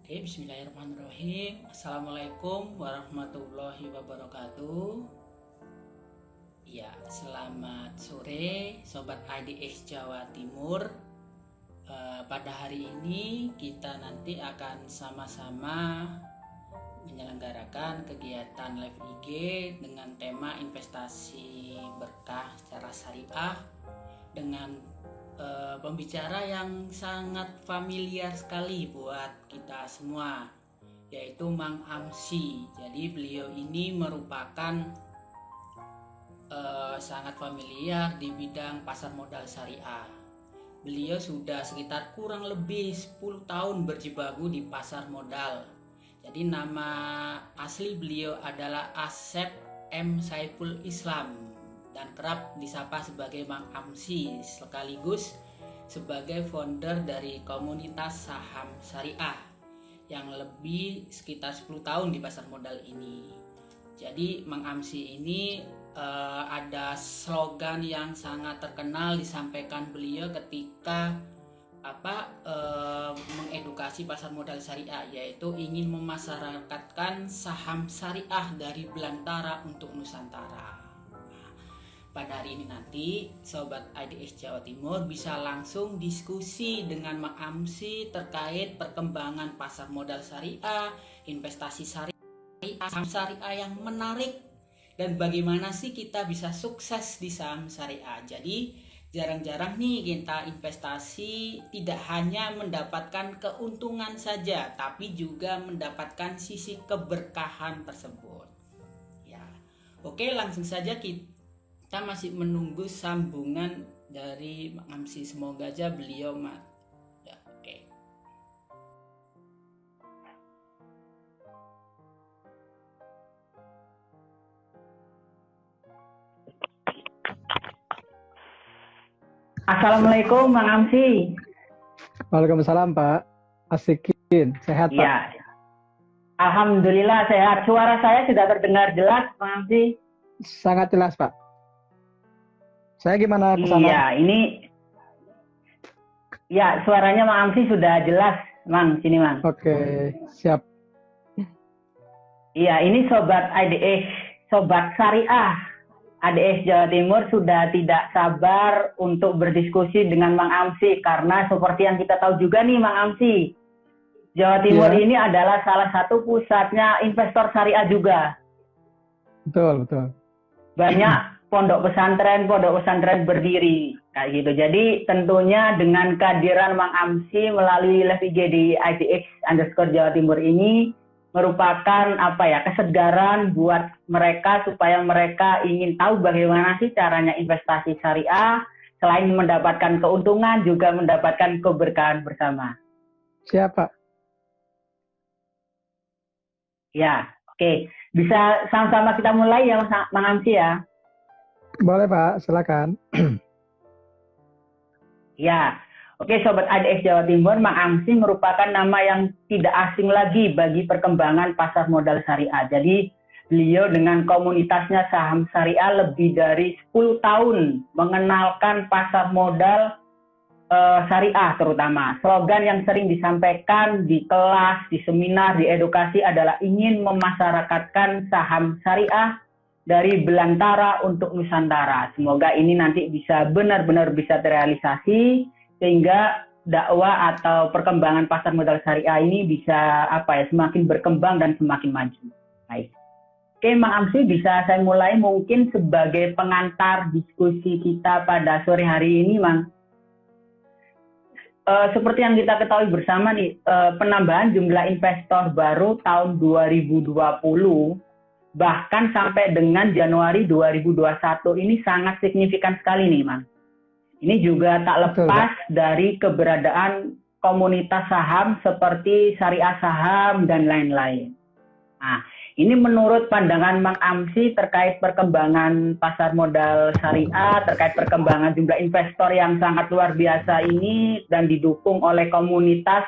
Oke, bismillahirrahmanirrahim. Assalamualaikum warahmatullahi wabarakatuh. Ya, selamat sore Sobat IDX Jawa Timur. Pada hari ini kita nanti akan sama-sama menyelenggarakan kegiatan live IG dengan tema investasi berkah secara syariah dengan pembicara yang sangat familiar sekali buat kita semua, yaitu Mang Amsi. Jadi beliau ini merupakan sangat familiar di bidang pasar modal syariah. Beliau sudah sekitar kurang lebih 10 tahun berjibaku di pasar modal. Jadi nama asli beliau adalah Asep M. Saiful Islam dan kerap disapa sebagai Mang Amsi, sekaligus sebagai founder dari komunitas saham syariah yang lebih sekitar 10 tahun di pasar modal ini. Jadi Mang Amsi ini ada slogan yang sangat terkenal disampaikan beliau ketika mengedukasi pasar modal syariah, yaitu ingin memasyarakatkan saham syariah dari belantara untuk Nusantara. Pada hari ini nanti Sobat IDX Jawa Timur bisa langsung diskusi dengan Mang Amsi terkait perkembangan pasar modal syariah, investasi syariah, saham syariah yang menarik, dan bagaimana sih kita bisa sukses di saham syariah. Jadi jarang-jarang nih kita investasi tidak hanya mendapatkan keuntungan saja, tapi juga mendapatkan sisi keberkahan tersebut. Ya, oke, langsung saja kita masih menunggu sambungan dari Mang Amsi. Semoga aja beliau ya, oke. Assalamualaikum Mang Amsi. Waalaikumsalam Pak Asikin, sehat Pak? Ya, Alhamdulillah sehat. Suara saya sudah terdengar jelas Mang Amsi? Sangat jelas Pak. Saya gimana kesana? Iya, ya suaranya Mang Amsi sudah jelas, Mang. Sini Mang. Oke, siap. Iya, ini Sobat IDX, Sobat Syariah IDX Jawa Timur sudah tidak sabar untuk berdiskusi dengan Mang Amsi, karena seperti yang kita tahu juga nih Mang Amsi, Jawa Timur ini adalah salah satu pusatnya investor syariah juga. Betul. Banyak pondok pesantren berdiri kayak gitu. Jadi tentunya dengan kehadiran Mang Amsi melalui live IG di IDX_Jawa Timur ini merupakan kesegaran buat mereka, supaya mereka ingin tahu bagaimana sih caranya investasi syariah, selain mendapatkan keuntungan juga mendapatkan keberkahan bersama. Siap Pak. Ya, oke. Bisa sama-sama kita mulai ya Mang Amsi ya. Boleh Pak, silakan. Ya, oke Sobat IDX Jawa Timur, Mang Amsi merupakan nama yang tidak asing lagi bagi perkembangan pasar modal syariah. Jadi beliau dengan komunitasnya saham syariah lebih dari 10 tahun mengenalkan pasar modal syariah terutama. Slogan yang sering disampaikan di kelas, di seminar, di edukasi adalah ingin memasyarakatkan saham syariah dari belantara untuk Nusantara. Semoga ini nanti bisa benar-benar bisa terrealisasi, sehingga dakwah atau perkembangan pasar modal syariah ini bisa semakin berkembang dan semakin maju. Baik. Oke, Mang Amsi, bisa saya mulai mungkin sebagai pengantar diskusi kita pada sore hari ini, Mang. Seperti yang kita ketahui bersama nih, penambahan jumlah investor baru tahun 2020 bahkan sampai dengan Januari 2021 ini sangat signifikan sekali nih, Mang. Ini juga tak lepas dari keberadaan komunitas saham seperti syariah saham dan lain-lain. Nah, ini menurut pandangan Mang Amsi terkait perkembangan pasar modal syariah, terkait perkembangan jumlah investor yang sangat luar biasa ini dan didukung oleh komunitas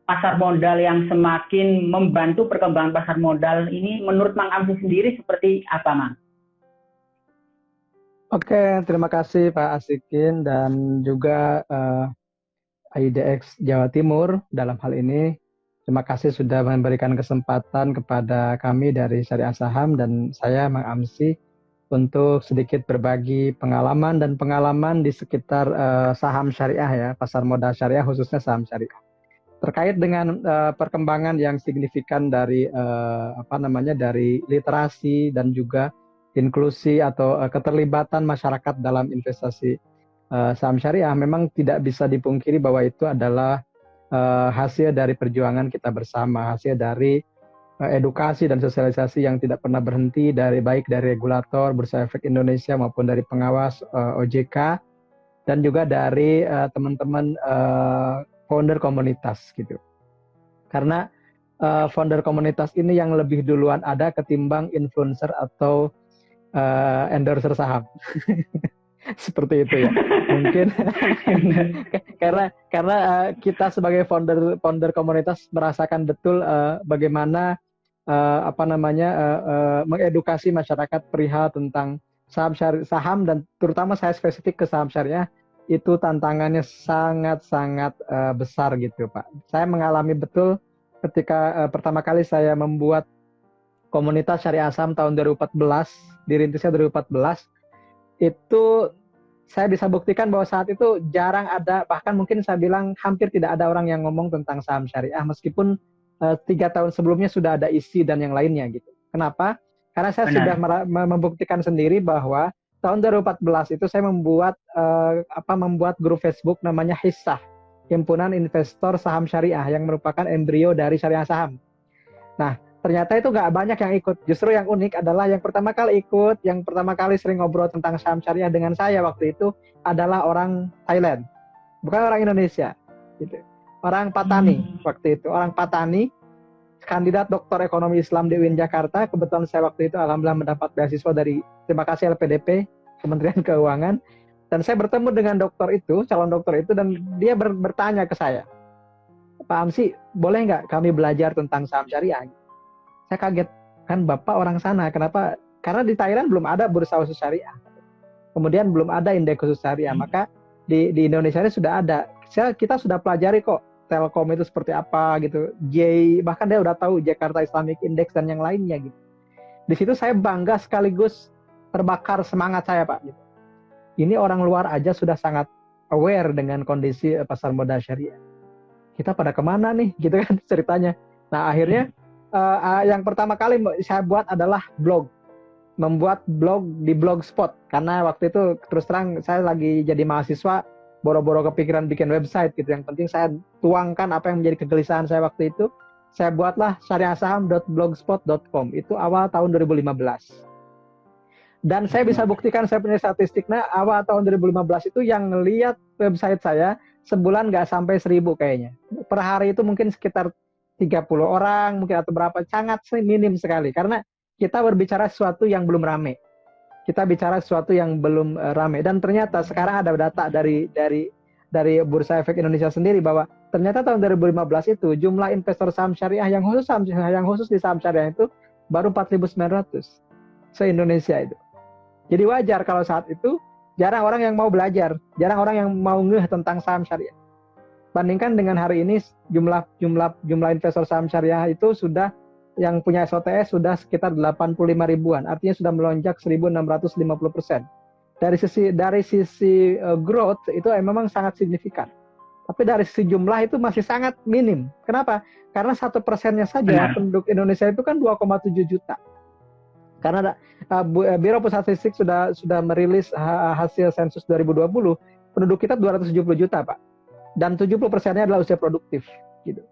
pasar modal yang semakin membantu perkembangan pasar modal ini, menurut Mang Amsi sendiri seperti apa, Mang? Oke, terima kasih Pak Asikin dan juga IDX Jawa Timur dalam hal ini. Terima kasih sudah memberikan kesempatan kepada kami dari Syariah Saham dan saya Mang Amsi untuk sedikit berbagi pengalaman di sekitar saham syariah ya, pasar modal syariah khususnya saham syariah. Terkait dengan perkembangan yang signifikan dari dari literasi dan juga inklusi atau keterlibatan masyarakat dalam investasi saham syariah, memang tidak bisa dipungkiri bahwa itu adalah hasil dari perjuangan kita bersama, hasil dari edukasi dan sosialisasi yang tidak pernah berhenti baik dari regulator Bursa Efek Indonesia maupun dari pengawas OJK dan juga dari teman-teman founder komunitas gitu. Karena founder komunitas ini yang lebih duluan ada ketimbang influencer atau endorser saham. Seperti itu ya. Mungkin karena kita sebagai founder komunitas merasakan betul bagaimana mengedukasi masyarakat perihal tentang saham dan terutama saya spesifik ke saham syariah itu tantangannya sangat-sangat besar gitu Pak. Saya mengalami betul ketika pertama kali saya membuat komunitas syariah saham tahun 2014, dirintisnya 2014, itu saya bisa buktikan bahwa saat itu jarang ada, bahkan mungkin saya bilang hampir tidak ada orang yang ngomong tentang saham syariah meskipun 3 tahun sebelumnya sudah ada isi dan yang lainnya gitu. Kenapa? Karena saya sudah membuktikan sendiri bahwa tahun 2014 itu saya membuat grup Facebook namanya Hissah, Himpunan Investor Saham Syariah yang merupakan embrio dari Syariah Saham. Nah, ternyata itu nggak banyak yang ikut. Justru yang unik adalah yang pertama kali ikut, yang pertama kali sering ngobrol tentang saham syariah dengan saya waktu itu adalah orang Thailand, bukan orang Indonesia. Gitu. Orang Patani waktu itu, orang Patani, kandidat doktor ekonomi Islam di UIN Jakarta. Kebetulan saya waktu itu alhamdulillah mendapat beasiswa dari, terima kasih LPDP, Kementerian Keuangan. Dan saya bertemu dengan calon dokter itu, dan dia bertanya ke saya, Pak Amsi, boleh nggak kami belajar tentang saham syariah? Saya kaget, kan Bapak orang sana, kenapa? Karena di Thailand belum ada bursa khusus syariah. Kemudian belum ada indeks khusus syariah, maka di Indonesia ini sudah ada. Kita sudah pelajari kok Telkom itu seperti apa gitu. Bahkan dia udah tahu Jakarta Islamic Index dan yang lainnya gitu. Di situ saya bangga sekaligus terbakar semangat saya Pak. Gitu. Ini orang luar aja sudah sangat aware dengan kondisi pasar modal syariah. Kita pada kemana nih gitu kan ceritanya. Nah akhirnya yang pertama kali saya buat adalah membuat blog di Blogspot, karena waktu itu terus terang saya lagi jadi mahasiswa, boro-boro kepikiran bikin website gitu. Yang penting saya tuangkan apa yang menjadi kegelisahan saya waktu itu. Saya buatlah syariahsaham.blogspot.com. Itu awal tahun 2015. Dan saya bisa buktikan, saya punya statistiknya, awal tahun 2015 itu yang ngelihat website saya sebulan nggak sampai 1000 kayaknya. Per hari itu mungkin sekitar 30 orang mungkin atau berapa, sangat minim sekali. Karena kita berbicara sesuatu yang belum rame. Kita bicara sesuatu yang belum rame. Dan ternyata sekarang ada data dari Bursa Efek Indonesia sendiri bahwa ternyata tahun 2015 itu jumlah investor saham syariah yang khusus di saham syariah itu baru 4.900 se-Indonesia itu. Jadi wajar kalau saat itu jarang orang yang mau belajar, jarang orang yang mau ngeh tentang saham syariah. Bandingkan dengan hari ini jumlah investor saham syariah itu sudah yang punya SOTS sudah sekitar 85 ribuan, artinya sudah melonjak 1.650%. Dari sisi growth itu memang sangat signifikan. Tapi dari sisi jumlah itu masih sangat minim. Kenapa? Karena 1%-nya saja penduduk Indonesia itu kan 2,7 juta. Karena Biro Pusat Statistik sudah merilis hasil sensus 2020, penduduk kita 270 juta, Pak. Dan 70%-nya adalah usia produktif. Gitu.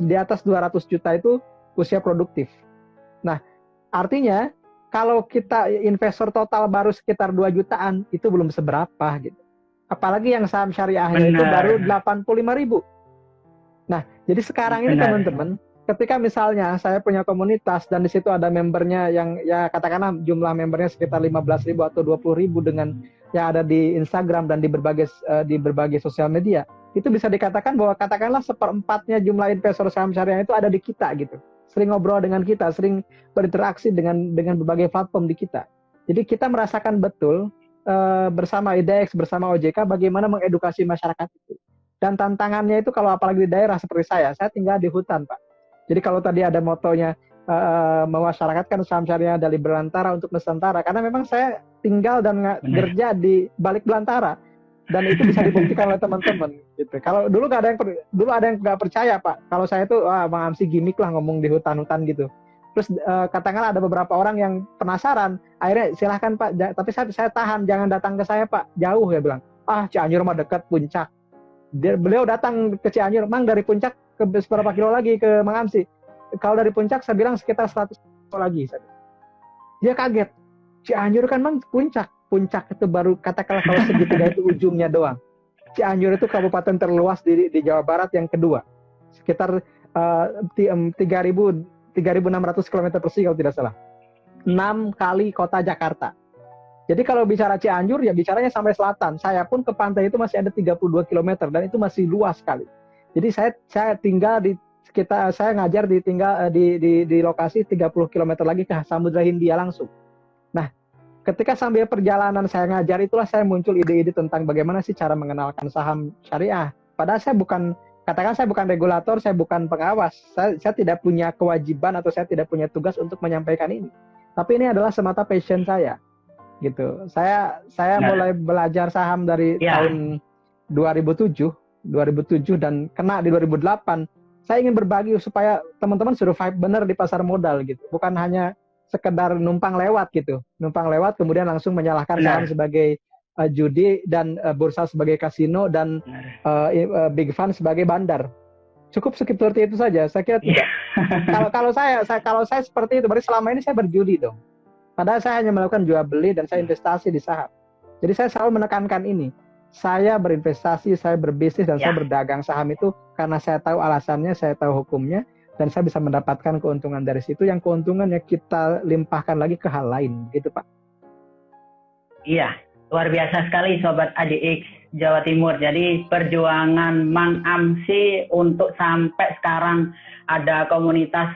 Di atas 200 juta itu usia produktif. Nah, artinya kalau kita investor total baru sekitar 2 jutaan, itu belum seberapa gitu. Apalagi yang saham syariahnya itu baru 85 ribu. Nah, jadi sekarang ini teman-teman, ketika misalnya saya punya komunitas dan di situ ada membernya yang ya katakanlah jumlah membernya sekitar 15 ribu atau 20 ribu dengan yang ada di Instagram dan di berbagai sosial media, itu bisa dikatakan bahwa katakanlah 1/4 jumlah investor saham syariah itu ada di kita gitu. Sering ngobrol dengan kita, sering berinteraksi dengan berbagai platform di kita. Jadi kita merasakan betul bersama IDX, bersama OJK bagaimana mengedukasi masyarakat itu. Dan tantangannya itu kalau apalagi di daerah seperti saya tinggal di hutan, Pak. Jadi kalau tadi ada motonya memasyarakatkan saham syariah dari belantara untuk Nusantara, karena memang saya tinggal dan Benar. kerja di balik belantara, dan itu bisa dibuktikan oleh teman-teman. Gitu. Kalau dulu ada yang nggak percaya, Pak. Kalau saya itu Bang Amsi gimmick lah ngomong di hutan-hutan gitu. Terus katakanlah ada beberapa orang yang penasaran, akhirnya silahkan Pak, tapi saya tahan, jangan datang ke saya Pak, jauh ya bilang. Cianjur mah dekat Puncak. Beliau datang ke Cianjur, Mang dari Puncak ke beberapa kilo lagi ke Mang Amsi. Kalau dari Puncak saya bilang sekitar 100 kilo lagi. Dia kaget. Cianjur kan Mang Puncak. Puncak itu baru katakanlah kalau segitiga itu ujungnya doang. Cianjur itu kabupaten terluas di Jawa Barat yang kedua. Sekitar 3.600 km persegi kalau tidak salah. 6 kali kota Jakarta. Jadi kalau bicara Cianjur ya bicaranya sampai selatan. Saya pun ke pantai itu masih ada 32 km dan itu masih luas sekali. Jadi saya tinggal di sekitar, saya ngajar di lokasi 30 km lagi ke Samudra Hindia langsung. Nah, ketika sambil perjalanan saya ngajar itulah saya muncul ide-ide tentang bagaimana sih cara mengenalkan saham syariah. Padahal saya bukan regulator, saya bukan pengawas. Saya tidak punya kewajiban atau saya tidak punya tugas untuk menyampaikan ini. Tapi ini adalah semata passion saya. Gitu. Saya mulai belajar saham dari tahun 2007 dan kena di 2008. Saya ingin berbagi supaya teman-teman survive benar di pasar modal gitu. Bukan hanya sekedar numpang lewat gitu. Numpang lewat kemudian langsung menyalahkan saham sebagai judi dan bursa sebagai kasino dan big fund sebagai bandar. Cukup seperti itu saja. Saya kira tidak. Kalau saya seperti itu berarti selama ini saya berjudi dong. Padahal saya hanya melakukan jual beli dan saya investasi di saham. Jadi saya selalu menekankan ini. Saya berinvestasi, saya berbisnis dan saya berdagang saham itu karena saya tahu alasannya, saya tahu hukumnya, dan saya bisa mendapatkan keuntungan dari situ. Yang keuntungannya kita limpahkan lagi ke hal lain, gitu Pak. Iya, luar biasa sekali Sobat ADX Jawa Timur. Jadi perjuangan Mang Amsi untuk sampai sekarang ada komunitas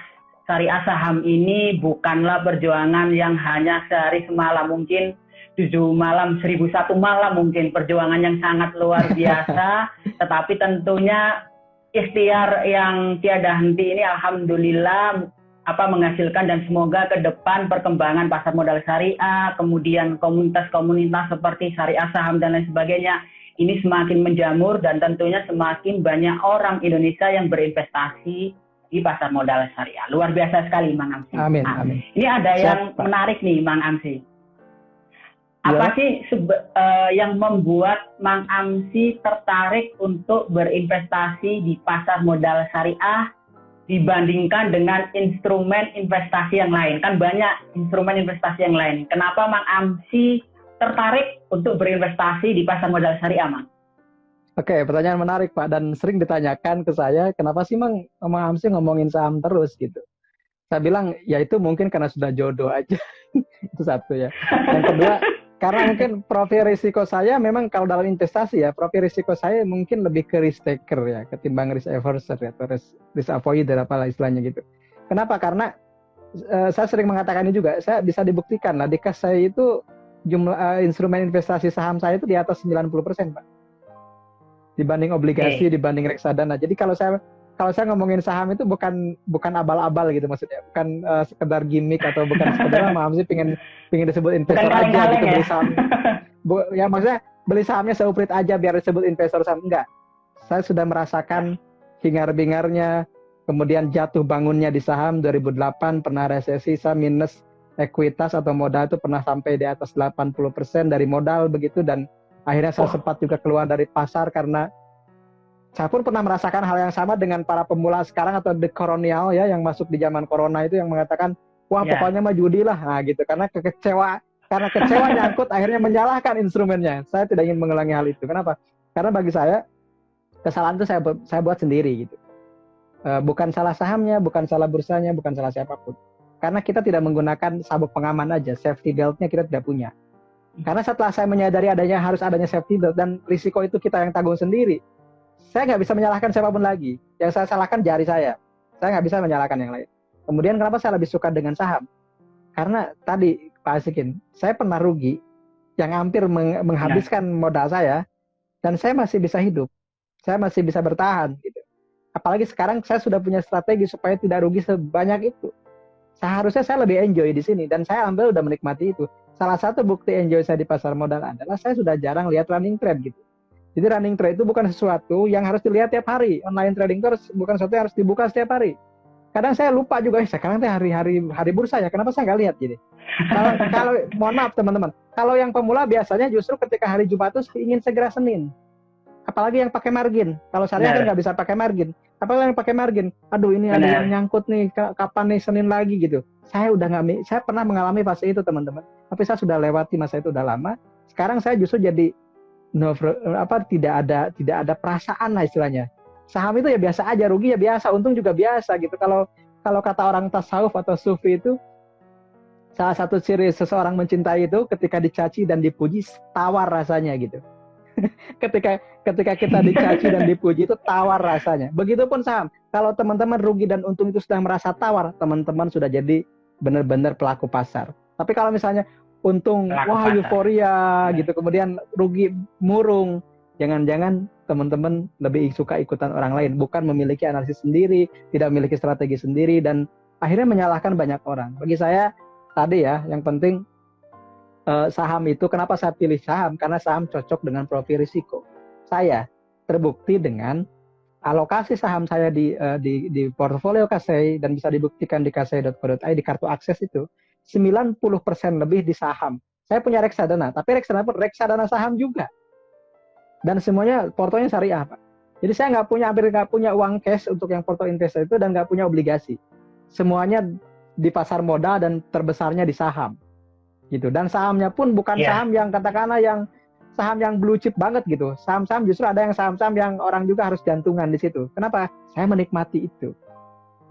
syariah saham ini bukanlah perjuangan yang hanya sehari semalam, mungkin 7 malam, 1001 malam mungkin, perjuangan yang sangat luar biasa, tetapi tentunya ikhtiar yang tiada henti ini alhamdulillah menghasilkan, dan semoga ke depan perkembangan pasar modal syariah, kemudian komunitas-komunitas seperti syariah saham dan lain sebagainya, ini semakin menjamur dan tentunya semakin banyak orang Indonesia yang berinvestasi di pasar modal syariah. Luar biasa sekali Mang Amsi. Amin, amin. Ini ada yang menarik nih Mang Amsi. Apa sih yang membuat Mang Amsi tertarik untuk berinvestasi di pasar modal syariah dibandingkan dengan instrumen investasi yang lain? Kan banyak instrumen investasi yang lain. Kenapa Mang Amsi tertarik untuk berinvestasi di pasar modal syariah, Mang? Oke, pertanyaan menarik Pak, dan sering ditanyakan ke saya, kenapa sih Mang Amsi ngomongin saham terus gitu. Saya bilang, ya itu mungkin karena sudah jodoh aja. Itu satu ya. Yang kedua, karena mungkin profil risiko saya memang kalau dalam investasi ya, profil risiko saya mungkin lebih ke risk taker ya, ketimbang risk averser ya, atau risk avoider apalah istilahnya gitu. Kenapa? Karena saya sering mengatakan ini juga, saya bisa dibuktikan lah, di kas saya itu jumlah instrumen investasi saham saya itu di atas 90% Pak. Dibanding obligasi, dibanding reksadana. Jadi kalau saya ngomongin saham itu bukan abal-abal gitu maksudnya, bukan sekedar gimmick atau bukan sekedar Mang Amsi pengen disebut investor aja gitu, beli saham. Ya maksudnya beli sahamnya seuprit aja biar disebut investor saham, enggak. Saya sudah merasakan hingar-bingarnya, kemudian jatuh bangunnya di saham 2008 pernah resesi, saya minus ekuitas atau modal itu pernah sampai di atas 80% dari modal begitu, dan akhirnya saya sempat juga keluar dari pasar karena saya pun pernah merasakan hal yang sama dengan para pemula sekarang atau the kolonial ya, yang masuk di zaman corona itu, yang mengatakan wah pokoknya mah judi lah, nah gitu, karena kecewa nyangkut akhirnya menyalahkan instrumennya. Saya tidak ingin mengulangi hal itu. Kenapa? Karena bagi saya kesalahan itu saya buat sendiri gitu. Bukan salah sahamnya, bukan salah bursanya, bukan salah siapapun. Karena kita tidak menggunakan sabuk pengaman aja, safety belt-nya kita tidak punya. Karena setelah saya menyadari harus adanya safety belt dan risiko itu kita yang tanggung sendiri, saya nggak bisa menyalahkan siapapun lagi. Yang saya salahkan jari saya nggak bisa menyalahkan yang lain. Kemudian kenapa saya lebih suka dengan saham? Karena tadi Pak Asikin, saya pernah rugi yang hampir menghabiskan modal saya, dan saya masih bisa hidup. saya masih bisa bertahan gitu. Apalagi sekarang saya sudah punya strategi supaya tidak rugi sebanyak itu. Seharusnya saya lebih enjoy di sini dan saya ambil udah menikmati itu. Salah satu bukti enjoy saya di pasar modal adalah saya sudah jarang lihat running trade gitu. Jadi running trade itu bukan sesuatu yang harus dilihat tiap hari. Online trading itu bukan sesuatu yang harus dibuka setiap hari. Kadang saya lupa juga, sekarang teh hari bursa ya, kenapa saya nggak lihat jadi. Kalau mohon maaf teman-teman, kalau yang pemula biasanya justru ketika hari Jumat itu ingin segera Senin. Apalagi yang pakai margin. Kalau syariah kan nggak bisa pakai margin. Apalagi yang pakai margin. Aduh ini ada yang nyangkut nih, kapan nih Senin lagi gitu. Saya pernah mengalami fase itu teman-teman. Tapi saya sudah lewati masa itu udah lama. Sekarang saya justru jadi tidak ada perasaan lah istilahnya. Saham itu ya biasa aja, rugi ya biasa, untung juga biasa gitu. Kalau kata orang tasawuf atau sufi itu, salah satu ciri seseorang mencintai itu ketika dicaci dan dipuji tawar rasanya gitu. ketika kita dicaci dan dipuji itu tawar rasanya. Begitupun saham. Kalau teman-teman rugi dan untung itu sudah merasa tawar, teman-teman sudah jadi benar-benar pelaku pasar. Tapi kalau misalnya untung wah euforia gitu, kemudian rugi murung, jangan-jangan teman-teman lebih suka ikutan orang lain, bukan memiliki analisis sendiri, tidak memiliki strategi sendiri, dan akhirnya menyalahkan banyak orang. Bagi saya tadi ya, yang penting saham itu, kenapa saya pilih saham? Karena saham cocok dengan profil risiko. Saya terbukti dengan alokasi saham saya di portofolio Kasei, dan bisa dibuktikan di kasei.co.id, di kartu akses itu 90% lebih di saham. Saya punya reksadana, tapi reksadana saham juga. Dan semuanya portonya syariah, Pak. Jadi saya hampir nggak punya uang cash untuk yang porto investor itu, dan nggak punya obligasi. Semuanya di pasar modal dan terbesarnya di saham. Gitu. Dan sahamnya pun bukan saham yang katakanlah yang saham yang blue chip banget gitu. Saham-saham justru ada yang saham-saham yang orang juga harus jantungan di situ. Kenapa? Saya menikmati itu.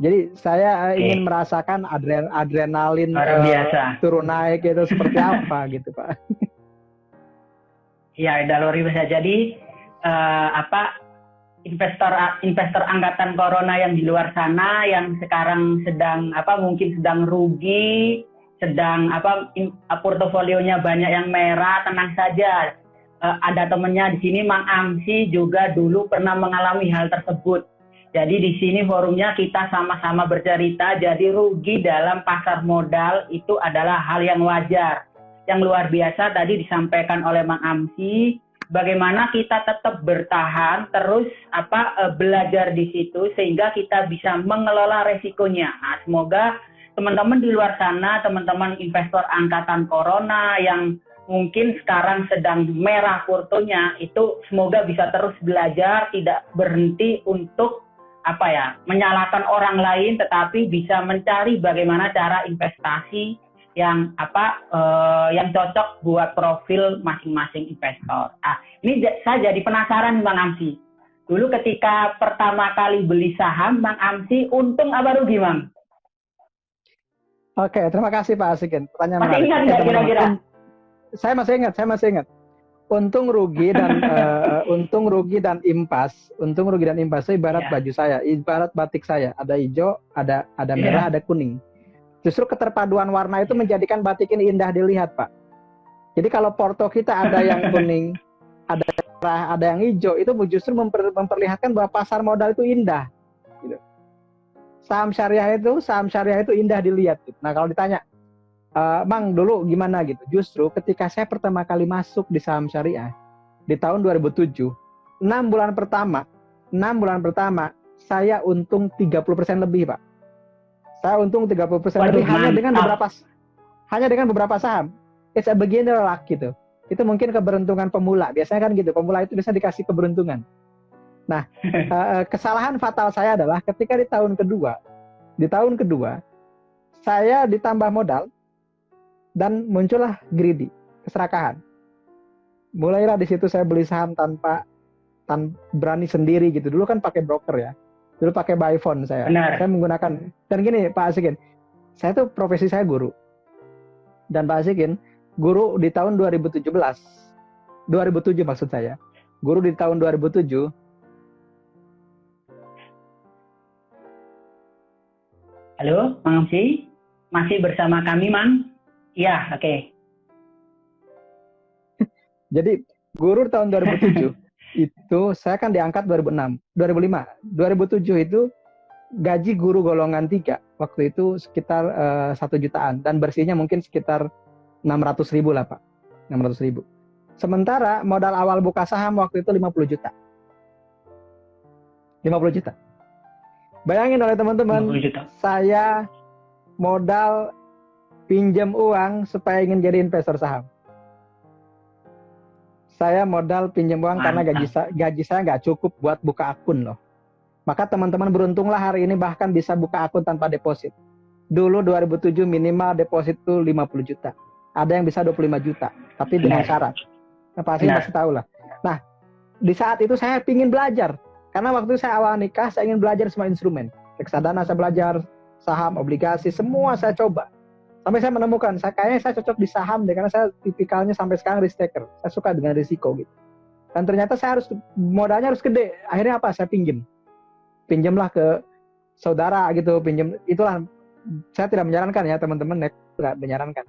Jadi saya ingin merasakan adrenalin turun naik itu seperti apa gitu, Pak. Ya, udah luar biasa. Jadi investor angkatan corona yang di luar sana yang sekarang mungkin sedang rugi, portofolionya banyak yang merah, tenang saja. Ada temannya di sini, Mang Amsi juga dulu pernah mengalami hal tersebut. Jadi di sini forumnya kita sama-sama bercerita. Jadi rugi dalam pasar modal itu adalah hal yang wajar. Yang luar biasa tadi disampaikan oleh Mang Amsi, bagaimana kita tetap bertahan, terus belajar di situ sehingga kita bisa mengelola resikonya. Nah, semoga teman-teman di luar sana, teman-teman investor angkatan corona yang mungkin sekarang sedang merah portonya, itu semoga bisa terus belajar, tidak berhenti untuk menyalahkan orang lain, tetapi bisa mencari bagaimana cara investasi yang cocok buat profil masing-masing investor. Ini saya jadi penasaran, Bang Amsi. Dulu ketika pertama kali beli saham, Bang Amsi untung apa rugi, Bang? Oke, terima kasih Pak Asikin. Pertanyaan masih ingat nggak kira-kira? Saya masih ingat. Untung rugi dan untung rugi dan impas itu ibarat baju saya, ibarat batik saya. Ada hijau, ada merah, ada kuning. Justru keterpaduan warna itu menjadikan batik ini indah dilihat, Pak. Jadi kalau porto kita ada yang kuning, ada merah, ada yang hijau, itu justru memperlihatkan bahwa pasar modal itu indah. Gitu. Saham syariah itu indah dilihat. Gitu. Nah kalau ditanya, Mang dulu gimana gitu? Justru ketika saya pertama kali masuk di saham syariah di tahun 2007, 6 bulan pertama saya untung 30% lebih, Pak. Saya untung 30% lebih hanya dengan beberapa saham. It's a beginner luck gitu. Itu mungkin keberuntungan pemula. Biasanya kan gitu, pemula itu bisa dikasih keberuntungan. Nah, kesalahan fatal saya adalah ketika di tahun kedua saya ditambah modal dan muncullah greedy, keserakahan. Mulailah di situ saya beli saham tanpa berani sendiri gitu. Dulu kan pakai broker ya. Dulu pakai buy phone saya. Benar. Saya menggunakan, dan gini Pak Asikin, saya tuh profesi saya guru. Dan Pak Asikin, guru di tahun 2007 maksud saya. Guru di tahun 2007. Halo, Mang Amsi? Masih bersama kami, Mang? Iya, oke. Jadi guru tahun 2007 itu saya kan diangkat 2006, 2005, 2007 itu gaji guru golongan 3 waktu itu sekitar 1 jutaan dan bersihnya mungkin sekitar 600.000 lah Pak, 600.000. Sementara modal awal buka saham waktu itu 50 juta. 50 juta. Bayangin oleh teman-teman, 50 juta. saya modal pinjam uang supaya ingin jadi investor saham. Saya modal pinjam uang karena gaji saya nggak cukup buat buka akun loh. Maka teman-teman beruntunglah hari ini bahkan bisa buka akun tanpa deposit. Dulu 2007 minimal deposit itu 50 juta. Ada yang bisa 25 juta, tapi dengan syarat. Nah, pasti masih tahu lah. Nah, di saat itu saya ingin belajar. Karena waktu saya awal nikah, saya ingin belajar semua instrumen. Reksadana saya belajar, saham, obligasi, semua saya coba. Sampai saya menemukan, kayaknya saya cocok di saham deh, karena saya tipikalnya sampai sekarang risk taker. Saya suka dengan risiko gitu. Dan ternyata saya modalnya harus gede. Akhirnya apa? Saya pinjamlah ke saudara gitu, itulah. Saya tidak menyarankan ya teman-teman, tidak menyarankan.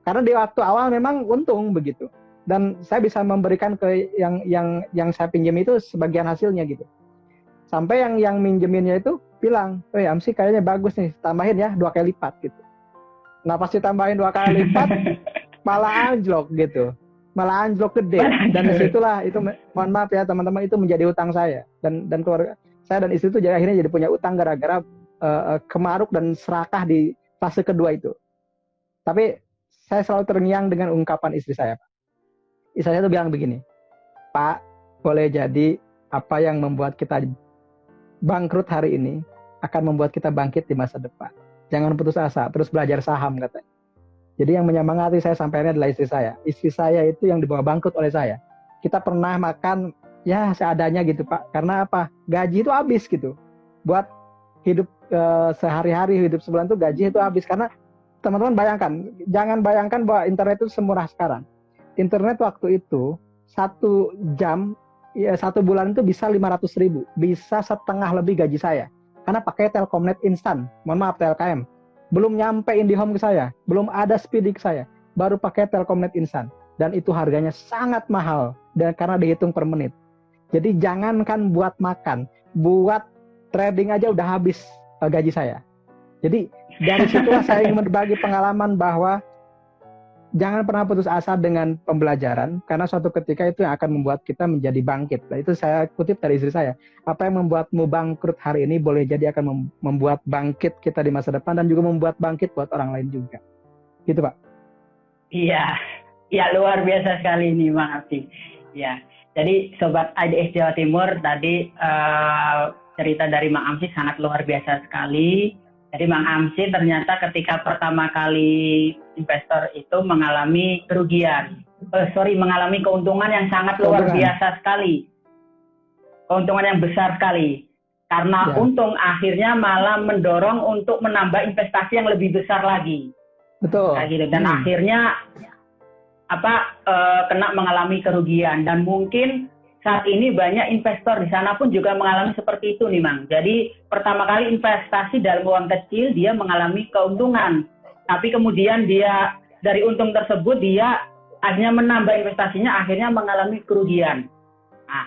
Karena di waktu awal memang untung begitu. Dan saya bisa memberikan ke yang saya pinjam itu sebagian hasilnya gitu. Sampai yang minjeminnya itu bilang, Amsi kayaknya bagus nih, tambahin ya 2 kali lipat gitu. Nah pas ditambahin 2 kali lipat, malah anjlok gitu. Malah anjlok gede. Dan disitulah, itu mohon maaf ya teman-teman, itu menjadi utang saya. Dan keluarga saya dan istri itu akhirnya jadi punya utang gara-gara kemaruk dan serakah di fase kedua itu. Tapi saya selalu terngiang dengan ungkapan istri saya, Pak. Istri saya itu bilang begini, Pak, boleh jadi apa yang membuat kita bangkrut hari ini akan membuat kita bangkit di masa depan. Jangan putus asa, terus belajar saham katanya. Jadi yang menyemangati saya sampai ini adalah istri saya. Istri saya itu yang dibawa bangkrut oleh saya. Kita pernah makan ya seadanya gitu Pak. Karena apa? Gaji itu habis gitu. Buat hidup sehari-hari, hidup sebulan itu gaji itu habis. Karena teman-teman bayangkan, jangan bayangkan bahwa internet itu semurah sekarang. Internet waktu itu 1 jam, ya 1 bulan itu bisa 500.000. Bisa setengah lebih gaji saya. Karena pakai Telkomnet instan, mohon maaf TLKM. Belum nyampe IndiHome ke saya, belum ada Speedy ke saya, baru pakai Telkomnet instan. Dan itu harganya sangat mahal, dan karena dihitung per menit. Jadi jangankan buat makan, buat trading aja udah habis gaji saya. Jadi dari situlah saya ingin berbagi pengalaman bahwa jangan pernah putus asa dengan pembelajaran, karena suatu ketika itu yang akan membuat kita menjadi bangkit. Nah, itu saya kutip dari istri saya. Apa yang membuatmu bangkrut hari ini boleh jadi akan membuat bangkit kita di masa depan, dan juga membuat bangkit buat orang lain juga. Gitu Pak. Iya luar biasa sekali ini Bang Amsi. Ya, jadi Sobat IDX Jawa Timur tadi cerita dari Bang Amsi sangat luar biasa sekali. Jadi Bang Amsi ternyata ketika pertama kali investor itu mengalami mengalami keuntungan yang sangat luar biasa sekali. Keuntungan yang besar sekali. Karena untung akhirnya malah mendorong untuk menambah investasi yang lebih besar lagi. Betul. Kayak gitu. Dan akhirnya kena mengalami kerugian. Dan mungkin saat ini banyak investor di sana pun juga mengalami seperti itu nih Mang. Jadi pertama kali investasi dalam uang kecil dia mengalami keuntungan. Tapi kemudian dia dari untung tersebut dia akhirnya menambah investasinya, akhirnya mengalami kerugian. Nah,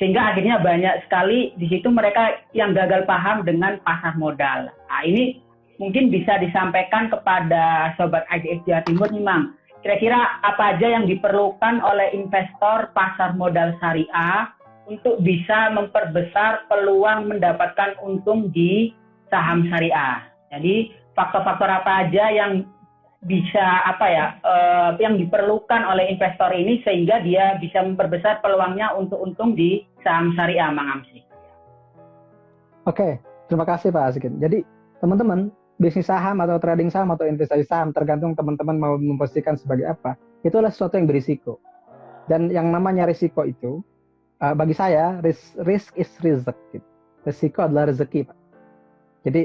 sehingga akhirnya banyak sekali di situ mereka yang gagal paham dengan pasar modal. Nah, ini mungkin bisa disampaikan kepada Sobat IDX Jawa Timur nih Mang. Kira-kira apa aja yang diperlukan oleh investor pasar modal syariah untuk bisa memperbesar peluang mendapatkan untung di saham syariah. Jadi faktor-faktor apa aja yang bisa yang diperlukan oleh investor ini sehingga dia bisa memperbesar peluangnya untuk untung di saham syariah, Mang Amsi. Oke, terima kasih Pak Askin. Jadi teman-teman, bisnis saham atau trading saham atau investasi saham, tergantung teman-teman mau memposisikan sebagai apa, itu adalah sesuatu yang berisiko. Dan yang namanya risiko itu, bagi saya, risk is rizq. Gitu. Risiko adalah rezeki, Pak. Jadi,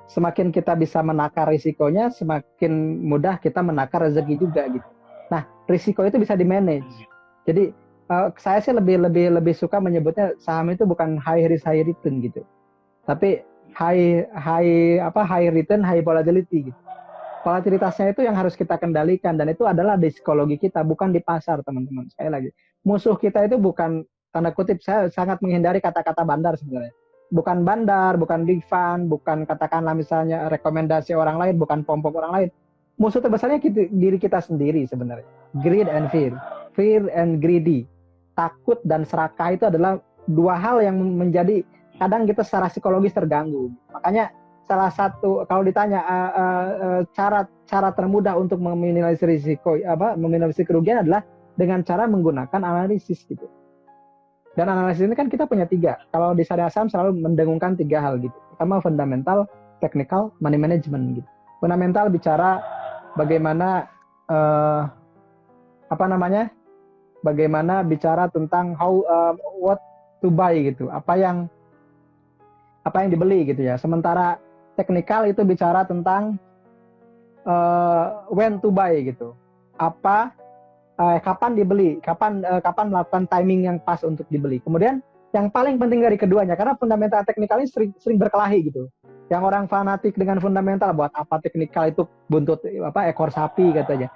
semakin kita bisa menakar risikonya, semakin mudah kita menakar rezeki juga. Gitu. Nah, risiko itu bisa di-manage. Jadi, saya sih lebih suka menyebutnya saham itu bukan high risk, high return gitu. Tapi high return, high volatility gitu. Volatilitasnya itu yang harus kita kendalikan, dan itu adalah di psikologi kita, bukan di pasar, teman-teman. Sekali lagi, musuh kita itu bukan tanda kutip saya sangat menghindari kata-kata bandar sebenarnya. Bukan bandar, bukan big fund, bukan katakanlah misalnya rekomendasi orang lain, bukan pom-pom orang lain. Musuh terbesarnya diri kita sendiri sebenarnya. Greed and fear. Fear and greedy. Takut dan serakah itu adalah dua hal yang menjadi kadang kita secara psikologis terganggu. Makanya salah satu kalau ditanya cara termudah untuk meminimalisir risiko meminimalisir kerugian adalah dengan cara menggunakan analisis gitu. Dan analisis ini kan kita punya 3. Kalau di syariah saham selalu mendengungkan 3 hal gitu. Pertama fundamental, technical, money management gitu. Fundamental bicara bagaimana bagaimana bicara tentang what to buy gitu. Apa yang dibeli gitu ya. Sementara technical itu bicara tentang when to buy gitu. Kapan dibeli, kapan melakukan timing yang pas untuk dibeli. Kemudian yang paling penting dari keduanya, karena fundamental teknikal ini sering berkelahi gitu. Yang orang fanatik dengan fundamental, buat apa teknikal itu buntut ekor sapi katanya,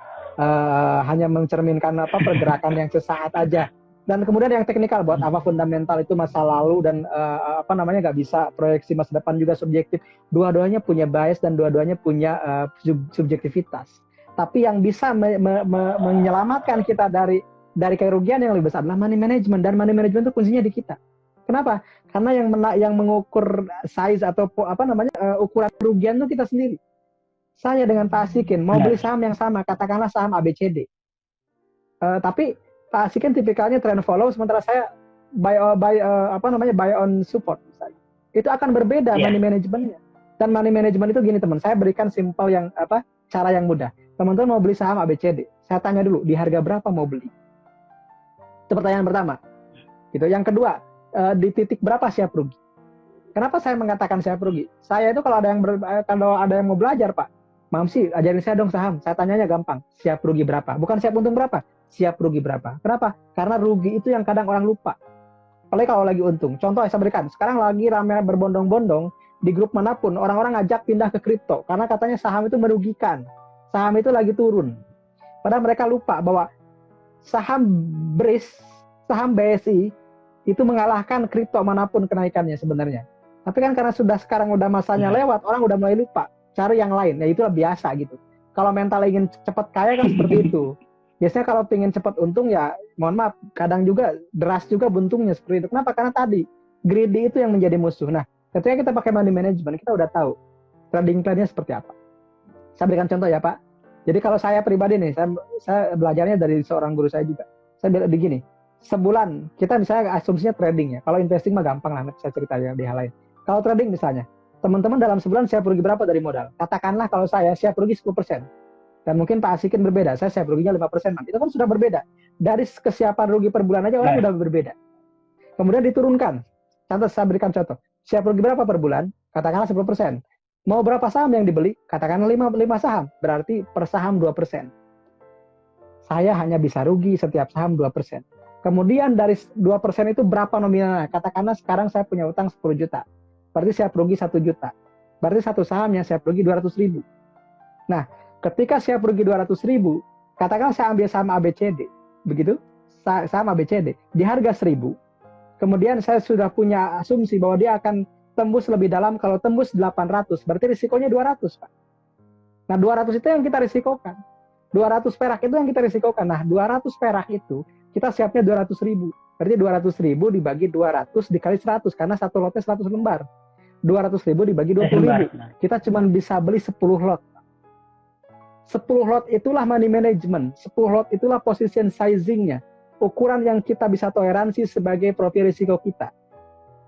hanya mencerminkan pergerakan yang sesaat aja. Dan kemudian yang teknikal, buat apa fundamental itu masa lalu dan nggak bisa proyeksi masa depan juga subjektif. Dua-duanya punya bias dan dua-duanya punya subjektivitas. Tapi yang bisa menyelamatkan kita dari kerugian yang lebih besar adalah money management, dan money management itu kuncinya di kita. Kenapa? Karena yang mengukur size atau ukuran kerugian itu kita sendiri. Saya dengan Pak Asikin mau beli saham yang sama, katakanlah saham ABCD. Tapi Pak Asikin tipikalnya trend follow, sementara saya buy on support misalnya. Itu akan berbeda money managementnya. Dan money management itu gini teman, saya berikan simple yang cara yang mudah. Teman-teman mau beli saham ABCD, saya tanya dulu di harga berapa mau beli. Itu pertanyaan pertama. Gitu. Yang kedua, di titik berapa siap rugi. Kenapa saya mengatakan siap rugi? Saya itu kalau ada yang mau belajar Pak, Mamsi ajarin saya dong saham. Saya tanyanya gampang, siap rugi berapa? Bukan siap untung berapa, siap rugi berapa. Kenapa? Karena rugi itu yang kadang orang lupa. Apalagi kalau lagi untung. Contoh saya berikan, sekarang lagi ramai berbondong-bondong di grup manapun, orang-orang ngajak pindah ke kripto karena katanya saham itu merugikan. Saham itu lagi turun. Padahal mereka lupa bahwa saham BSI itu mengalahkan kripto manapun kenaikannya sebenarnya. Tapi kan karena sekarang udah masanya lewat, orang udah mulai lupa, cari yang lain. Ya itulah biasa gitu. Kalau mental ingin cepat kaya kan seperti itu. Biasanya kalau ingin cepat untung ya, mohon maaf, kadang juga deras juga buntungnya seperti itu. Kenapa? Karena tadi greedy itu yang menjadi musuh. Nah, ketika kita pakai money management, kita udah tahu trading plan-nya seperti apa. Saya berikan contoh ya Pak. Jadi kalau saya pribadi nih, saya belajarnya dari seorang guru saya juga. Saya bilang begini, sebulan kita misalnya asumsinya trading ya. Kalau investing mah gampang lah, saya cerita ya di hal lain. Kalau trading misalnya, teman-teman dalam sebulan siap rugi berapa dari modal? Katakanlah kalau saya siap rugi 10%. Dan mungkin Pak Asikin berbeda, saya siap ruginya 5%. Itu kan sudah berbeda. Dari kesiapan rugi per bulan aja orang sudah berbeda. Kemudian diturunkan. Saya berikan contoh. Siap rugi berapa per bulan? Katakanlah 10%. Mau berapa saham yang dibeli? Katakanlah 5 saham. Berarti per saham 2%. Saya hanya bisa rugi setiap saham 2%. Kemudian dari 2% itu berapa nominalnya? Katakanlah sekarang saya punya utang 10 juta. Berarti siap rugi 1 juta. Berarti satu sahamnya siap rugi 200.000. Nah, ketika siap rugi 200.000, katakanlah saya ambil saham ABCD. Begitu? Saham ABCD. Di harga 1.000. Kemudian saya sudah punya asumsi bahwa dia akan tembus lebih dalam. Kalau tembus 800, berarti risikonya 200, Pak. Nah, 200 itu yang kita risikokan. 200 perak itu yang kita risikokan. Nah, 200 perak itu kita siapnya 200.000. Berarti 200.000 dibagi 200 dikali 100 karena satu lotnya 100 lembar. 200.000 dibagi 20.000. Kita cuma bisa beli 10 lot. 10 lot itulah money management. 10 lot itulah position sizing-nya. Ukuran yang kita bisa toleransi sebagai profil risiko kita.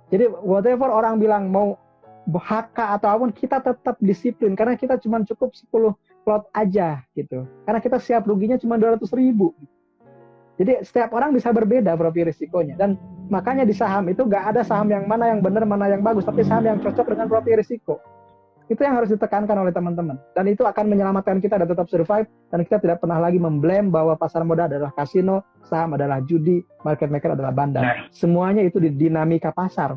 Jadi whatever orang bilang mau HK atau apapun, kita tetap disiplin karena kita cuma cukup 10 lot aja gitu. Karena kita siap ruginya cuma 200.000. Jadi setiap orang bisa berbeda profil risikonya, dan makanya di saham itu nggak ada saham yang mana yang benar, mana yang bagus, tapi saham yang cocok dengan profil risiko. Itu yang harus ditekankan oleh teman-teman, dan itu akan menyelamatkan kita dan tetap survive, dan kita tidak pernah lagi memblame bahwa pasar modal adalah kasino, saham adalah judi, market maker adalah bandar. Semuanya itu di dinamika pasar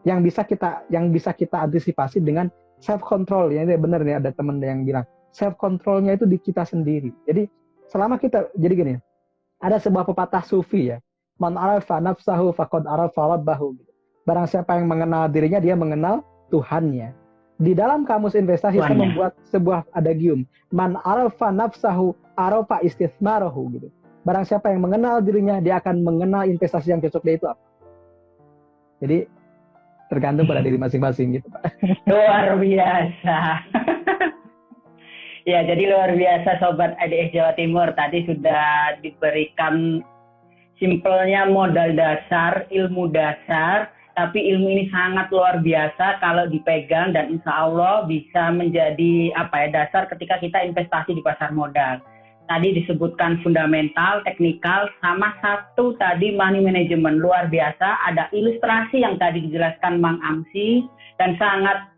yang bisa kita antisipasi dengan self control. Ya, ini benar nih, ada teman yang bilang self controlnya itu di kita sendiri. Jadi selama kita, jadi gini, ada sebuah pepatah sufi ya, Man arafa nafsahu faqad arafa rabbahu. Barang siapa yang mengenal dirinya, dia mengenal Tuhannya. Di dalam kamus investasi saya Tuhannya. membuat sebuah adagium. Man arafa nafsahu arafa istithmarahu gitu. Barang siapa yang mengenal dirinya, dia akan mengenal investasi yang cocok dia itu apa. Jadi tergantung pada diri masing-masing gitu, Pak. Luar biasa. Ya, jadi luar biasa Sobat IDX Jawa Timur. Tadi sudah diberikan simpelnya modal dasar, ilmu dasar, tapi ilmu ini sangat luar biasa kalau dipegang dan insya Allah bisa menjadi dasar ketika kita investasi di pasar modal. Tadi disebutkan fundamental, teknikal, sama satu tadi money management. Luar biasa, ada ilustrasi yang tadi dijelaskan Mang Amsi dan sangat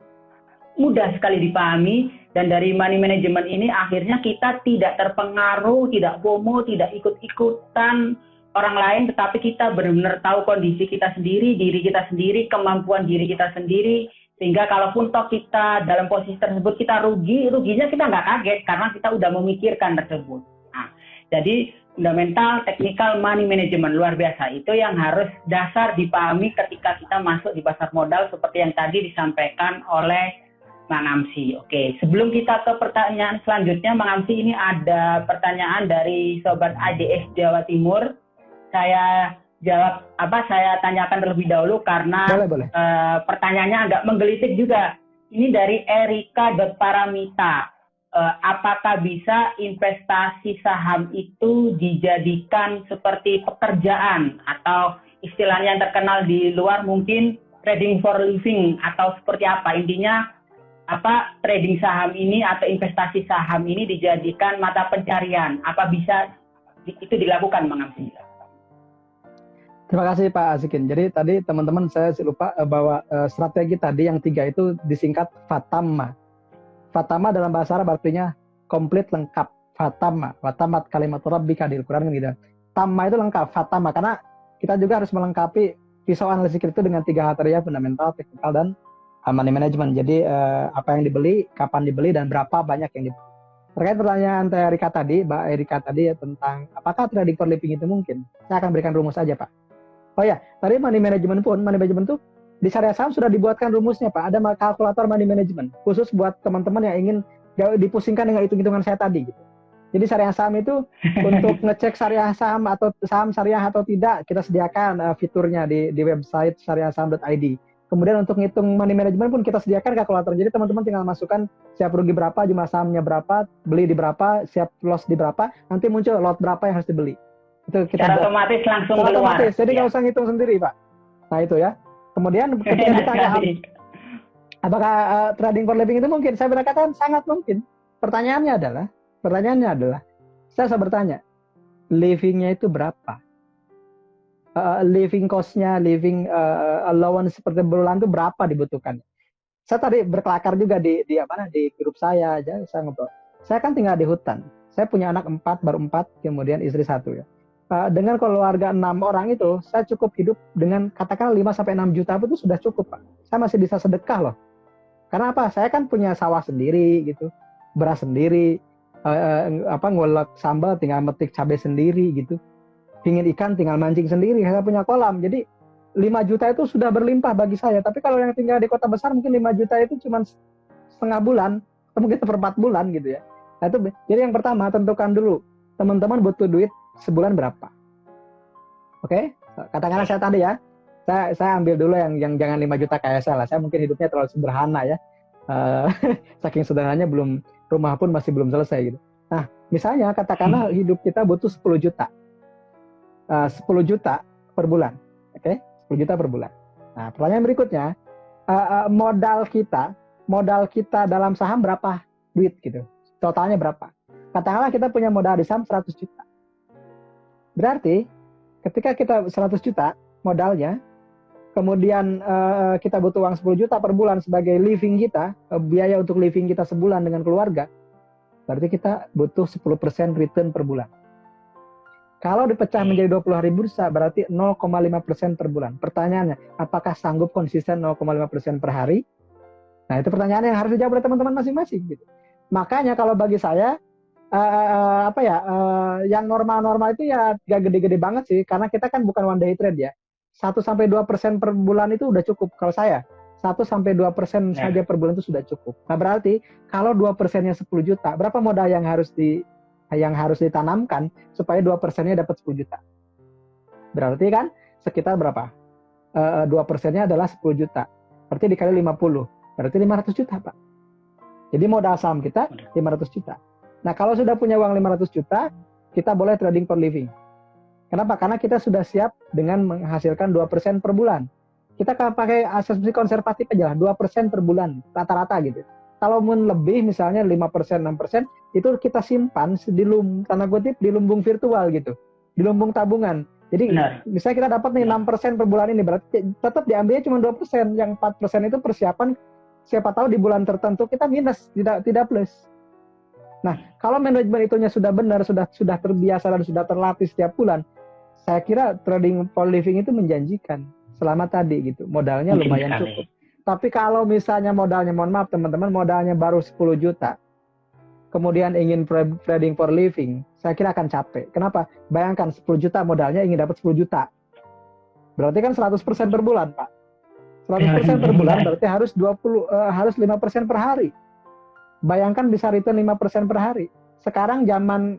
mudah sekali dipahami. Dan dari money management ini akhirnya kita tidak terpengaruh, tidak FOMO, tidak ikut-ikutan orang lain, tetapi kita benar-benar tahu kondisi kita sendiri, diri kita sendiri, kemampuan diri kita sendiri, sehingga kalaupun toh kita dalam posisi tersebut kita ruginya kita nggak kaget karena kita udah memikirkan tersebut. Nah, jadi fundamental, teknikal, money management luar biasa. Itu yang harus dasar dipahami ketika kita masuk di pasar modal seperti yang tadi disampaikan oleh Mang Amsi. Oke, sebelum kita ke pertanyaan selanjutnya, Mang Amsi, ini ada pertanyaan dari Sobat IDX Jawa Timur. Saya tanyakan terlebih dahulu karena Boleh. pertanyaannya agak menggelitik juga. Ini dari Erika Paramita. Apakah bisa investasi saham itu dijadikan seperti pekerjaan atau istilahnya yang terkenal di luar mungkin trading for living atau seperti apa? Intinya trading saham ini atau investasi saham ini dijadikan mata pencarian? Apa bisa itu dilakukan, Mang Amsi? Terima kasih Pak Asikin. Jadi tadi teman-teman saya lupa bahwa strategi tadi yang 3 itu disingkat Fatama. Fatama dalam bahasa Arab artinya komplit, lengkap. Fatama. Watamat kalimat rabbika di Al-Quran gitu. Tamma itu lengkap, Fatama. Karena kita juga harus melengkapi pisau analisis itu dengan 3 hal tadi ya, fundamental, teknikal, dan money management. Jadi apa yang dibeli, kapan dibeli, dan berapa banyak yang dibeli. Terkait pertanyaan Mbak Erika tadi ya, tentang apakah trading for living itu mungkin, saya akan berikan rumus aja Pak. Oh ya, tadi money management tuh di syariah saham sudah dibuatkan rumusnya Pak. Ada kalkulator money management khusus buat teman-teman yang ingin dipusingkan dengan hitung-hitungan saya tadi gitu. Jadi syariah saham itu untuk ngecek syariah saham atau saham syariah atau tidak, kita sediakan fiturnya di website syariahsaham.id. Kemudian untuk ngitung money management pun kita sediakan kalkulator. Jadi teman-teman tinggal masukkan siap rugi berapa, jumlah sahamnya berapa, beli di berapa, siap loss di berapa, nanti muncul lot berapa yang harus dibeli. Itu kita secara otomatis langsung keluar. Jadi nggak usah ngitung sendiri Pak. Nah itu ya. Kemudian ketika ditanya apakah trading for living itu mungkin, saya berkata sangat mungkin. Pertanyaannya adalah, saya bertanya, livingnya itu berapa? Living cost-nya, living allowance seperti bulan itu berapa dibutuhkan? Saya tadi berkelakar juga di grup saya aja, saya ngobrol. Saya kan tinggal di hutan. Saya punya anak 4, baru 4, kemudian istri 1 ya. Dengan keluarga 6 orang itu, saya cukup hidup dengan katakan 5-6 juta itu sudah cukup Pak. Saya masih bisa sedekah loh. Karena apa? Saya kan punya sawah sendiri gitu, beras sendiri, ngulek sambal tinggal metik cabai sendiri gitu. Pingin ikan tinggal mancing sendiri, saya punya kolam. Jadi 5 juta itu sudah berlimpah bagi saya. Tapi kalau yang tinggal di kota besar mungkin 5 juta itu cuma setengah bulan, atau mungkin 1/4 bulan gitu ya. Nah, itu, jadi yang pertama tentukan dulu, teman-teman butuh duit sebulan berapa. Oke? Katakanlah saya tadi ya, saya ambil dulu yang jangan 5 juta kayak saya lah. Saya mungkin hidupnya terlalu sederhana ya. Saking sederhananya rumah pun masih belum selesai gitu. Nah, misalnya katakanlah hidup kita butuh 10 juta. 10 juta per bulan. Oke? 10 juta per bulan. Nah, pertanyaan berikutnya, modal kita dalam saham berapa duit gitu. Totalnya berapa? Katakanlah kita punya modal di saham 100 juta. Berarti ketika kita 100 juta modalnya, kemudian kita butuh uang 10 juta per bulan sebagai living kita, biaya untuk living kita sebulan dengan keluarga, berarti kita butuh 10% return per bulan. Kalau dipecah menjadi 20 hari bursa, berarti 0,5% per bulan. Pertanyaannya, apakah sanggup konsisten 0,5% per hari? Nah, itu pertanyaan yang harus dijawab oleh teman-teman masing-masing. Gitu. Makanya kalau bagi saya, yang normal-normal itu ya gak gede-gede banget sih, karena kita kan bukan one day trade ya. 1-2% per bulan itu udah cukup kalau saya. 1-2% saja per bulan itu sudah cukup. Nah berarti kalau 2%-nya 10 juta, berapa modal yang harus ditanamkan supaya 2%-nya dapat 10 juta? Berarti kan sekitar berapa? 2%-nya adalah 10 juta. Berarti dikali 50. Berarti 500 juta, Pak. Jadi modal saham kita 500 juta. Nah, kalau sudah punya uang 500 juta, kita boleh trading for living. Kenapa? Karena kita sudah siap dengan menghasilkan 2% per bulan. Kita pakai asumsi konservatif aja lah, 2% per bulan, rata-rata gitu. Kalau lebih misalnya 5%, 6%, itu kita simpan di lumbung virtual gitu. Di lumbung tabungan. Jadi misalnya kita dapat nih 6% per bulan ini, berarti tetap diambilnya cuma 2%. Yang 4% itu persiapan, siapa tahu di bulan tertentu kita minus, tidak plus. Nah, kalau manajemen itunya sudah benar, sudah terbiasa dan sudah terlatih setiap bulan, saya kira trading for living itu menjanjikan. Selama tadi gitu, modalnya lumayan cukup. Tapi kalau misalnya modalnya, mohon maaf teman-teman, modalnya baru 10 juta, kemudian ingin trading for living, saya kira akan capek. Kenapa? Bayangkan 10 juta modalnya ingin dapat 10 juta. Berarti kan 100% per bulan, Pak. 100% per bulan berarti harus 5% per hari. Bayangkan bisa return 5% per hari. Sekarang zaman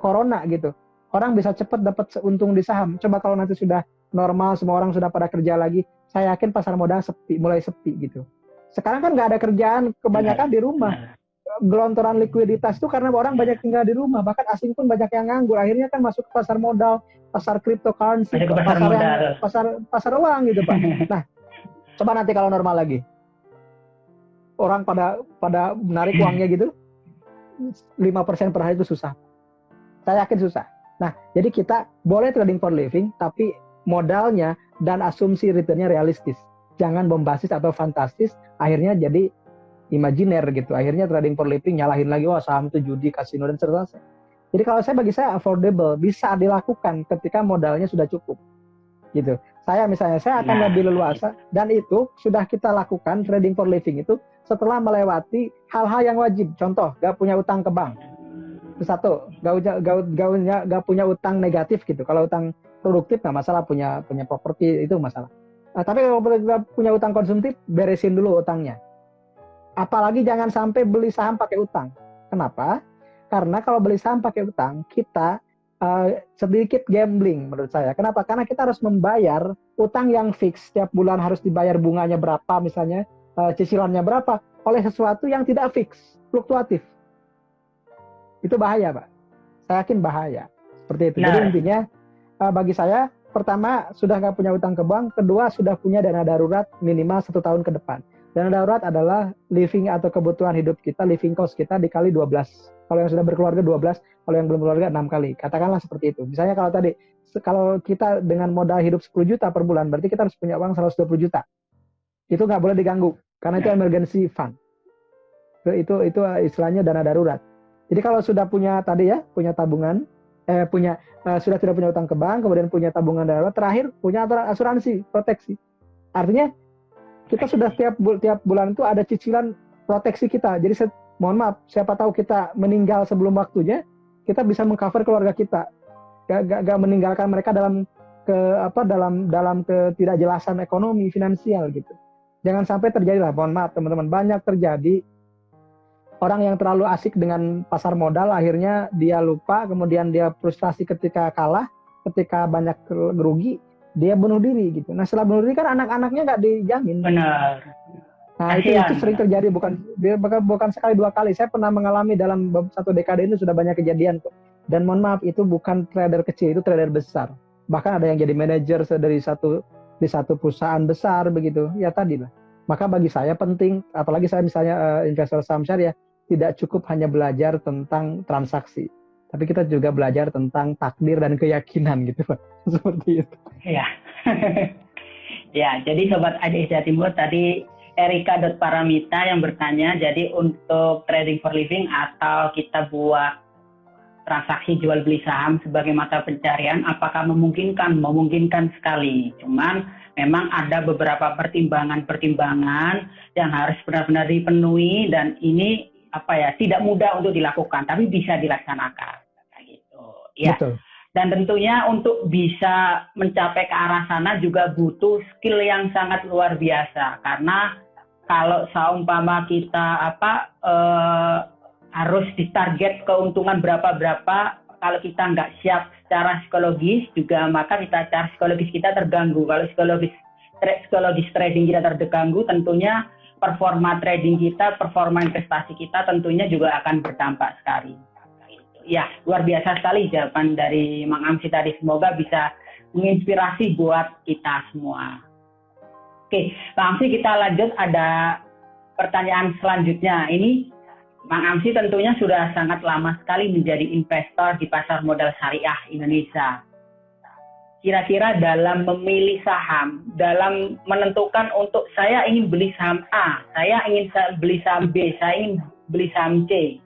corona gitu. Orang bisa cepat dapat untung di saham. Coba kalau nanti sudah normal, semua orang sudah pada kerja lagi, saya yakin pasar modal mulai sepi gitu. Sekarang kan nggak ada kerjaan, kebanyakan di rumah. Gelontoran likuiditas itu karena orang banyak tinggal di rumah, bahkan asing pun banyak yang nganggur. Akhirnya kan masuk ke pasar modal, pasar cryptocurrency, pasar uang gitu, Pak. Nah, coba nanti kalau normal lagi. Orang pada menarik uangnya gitu, 5% per hari itu susah. Saya yakin susah. Nah, jadi kita boleh trading for living, tapi modalnya dan asumsi returnnya realistis. Jangan bombastis atau fantastis, akhirnya jadi imajiner gitu. Akhirnya trading for living nyalahin lagi, wah saham itu judi, kasino, dan seterusnya. Jadi kalau bagi saya affordable, bisa dilakukan ketika modalnya sudah cukup. Gitu. Saya akan lebih leluasa, dan itu sudah kita lakukan trading for living itu setelah melewati hal-hal yang wajib. Contoh, gak punya utang ke bank. Itu satu, gak punya utang negatif gitu. Kalau utang produktif nggak masalah, punya properti itu masalah. Nah, tapi kalau punya utang konsumtif, beresin dulu utangnya. Apalagi jangan sampai beli saham pakai utang. Kenapa? Karena kalau beli saham pakai utang, kita sedikit gambling menurut saya. Kenapa? Karena kita harus membayar utang yang fix. Setiap bulan harus dibayar bunganya berapa misalnya, cicilannya berapa, oleh sesuatu yang tidak fix, fluktuatif. Itu bahaya, Pak. Saya yakin bahaya. Seperti itu. Jadi intinya, bagi saya, pertama, sudah nggak punya utang ke bank. Kedua, sudah punya dana darurat minimal 1 tahun ke depan. Dana darurat adalah living atau kebutuhan hidup kita, living cost kita dikali 12. Kalau yang sudah berkeluarga 12, kalau yang belum berkeluarga 6 kali. Katakanlah seperti itu. Misalnya kalau kita dengan modal hidup 10 juta per bulan, berarti kita harus punya uang 120 juta. Itu nggak boleh diganggu, karena itu emergency fund. Itu istilahnya dana darurat. Jadi kalau sudah punya punya tabungan, sudah tidak punya utang ke bank, kemudian punya tabungan darurat, terakhir punya asuransi, proteksi. Artinya kita sudah tiap bulan itu ada cicilan proteksi kita. Jadi mohon maaf, siapa tahu kita meninggal sebelum waktunya, kita bisa mengcover keluarga kita. Gak meninggalkan mereka dalam ketidakjelasan ekonomi, finansial gitu. Jangan sampai terjadi lah, mohon maaf teman-teman, banyak terjadi orang yang terlalu asik dengan pasar modal, akhirnya dia lupa, kemudian dia frustasi ketika kalah, ketika banyak rugi, dia bunuh diri gitu. Nah setelah bunuh diri kan anak-anaknya nggak dijamin. Benar. Nah itu sering terjadi, bukan sekali 2 kali. Saya pernah mengalami dalam 1 dekade ini sudah banyak kejadian kok. Dan mohon maaf, itu bukan trader kecil, itu trader besar. Bahkan ada yang jadi manajer di satu perusahaan besar begitu. Ya tadi lah. Maka bagi saya penting, apalagi saya misalnya investor saham syariah, tidak cukup hanya belajar tentang transaksi, tapi kita juga belajar tentang takdir dan keyakinan gitu Pak. Seperti itu. Iya. Ya, jadi Sobat IDX Jawa Timur, tadi Erika.Paramita yang bertanya, jadi untuk trading for living atau kita buat transaksi jual beli saham sebagai mata pencarian, apakah memungkinkan? Memungkinkan sekali. Cuman memang ada beberapa pertimbangan yang harus benar-benar dipenuhi, dan ini tidak mudah untuk dilakukan, tapi bisa dilaksanakan. Gitu. Ya. Betul. Dan tentunya untuk bisa mencapai ke arah sana juga butuh skill yang sangat luar biasa. Karena kalau seumpama kita harus ditarget keuntungan berapa, kalau kita nggak siap secara psikologis juga, maka secara psikologis kita terganggu. Kalau psikologis trading kita terganggu, tentunya performa trading kita, performa investasi kita tentunya juga akan berdampak sekali. Ya, luar biasa sekali jawaban dari Mang Amsi tadi. Semoga bisa menginspirasi buat kita semua. Oke, Mang Amsi, kita lanjut, ada pertanyaan selanjutnya. Ini Mang Amsi tentunya sudah sangat lama sekali menjadi investor di pasar modal syariah Indonesia. Kira-kira dalam memilih saham, dalam menentukan untuk saya ingin beli saham A, saya ingin beli saham B, saya ingin beli saham C,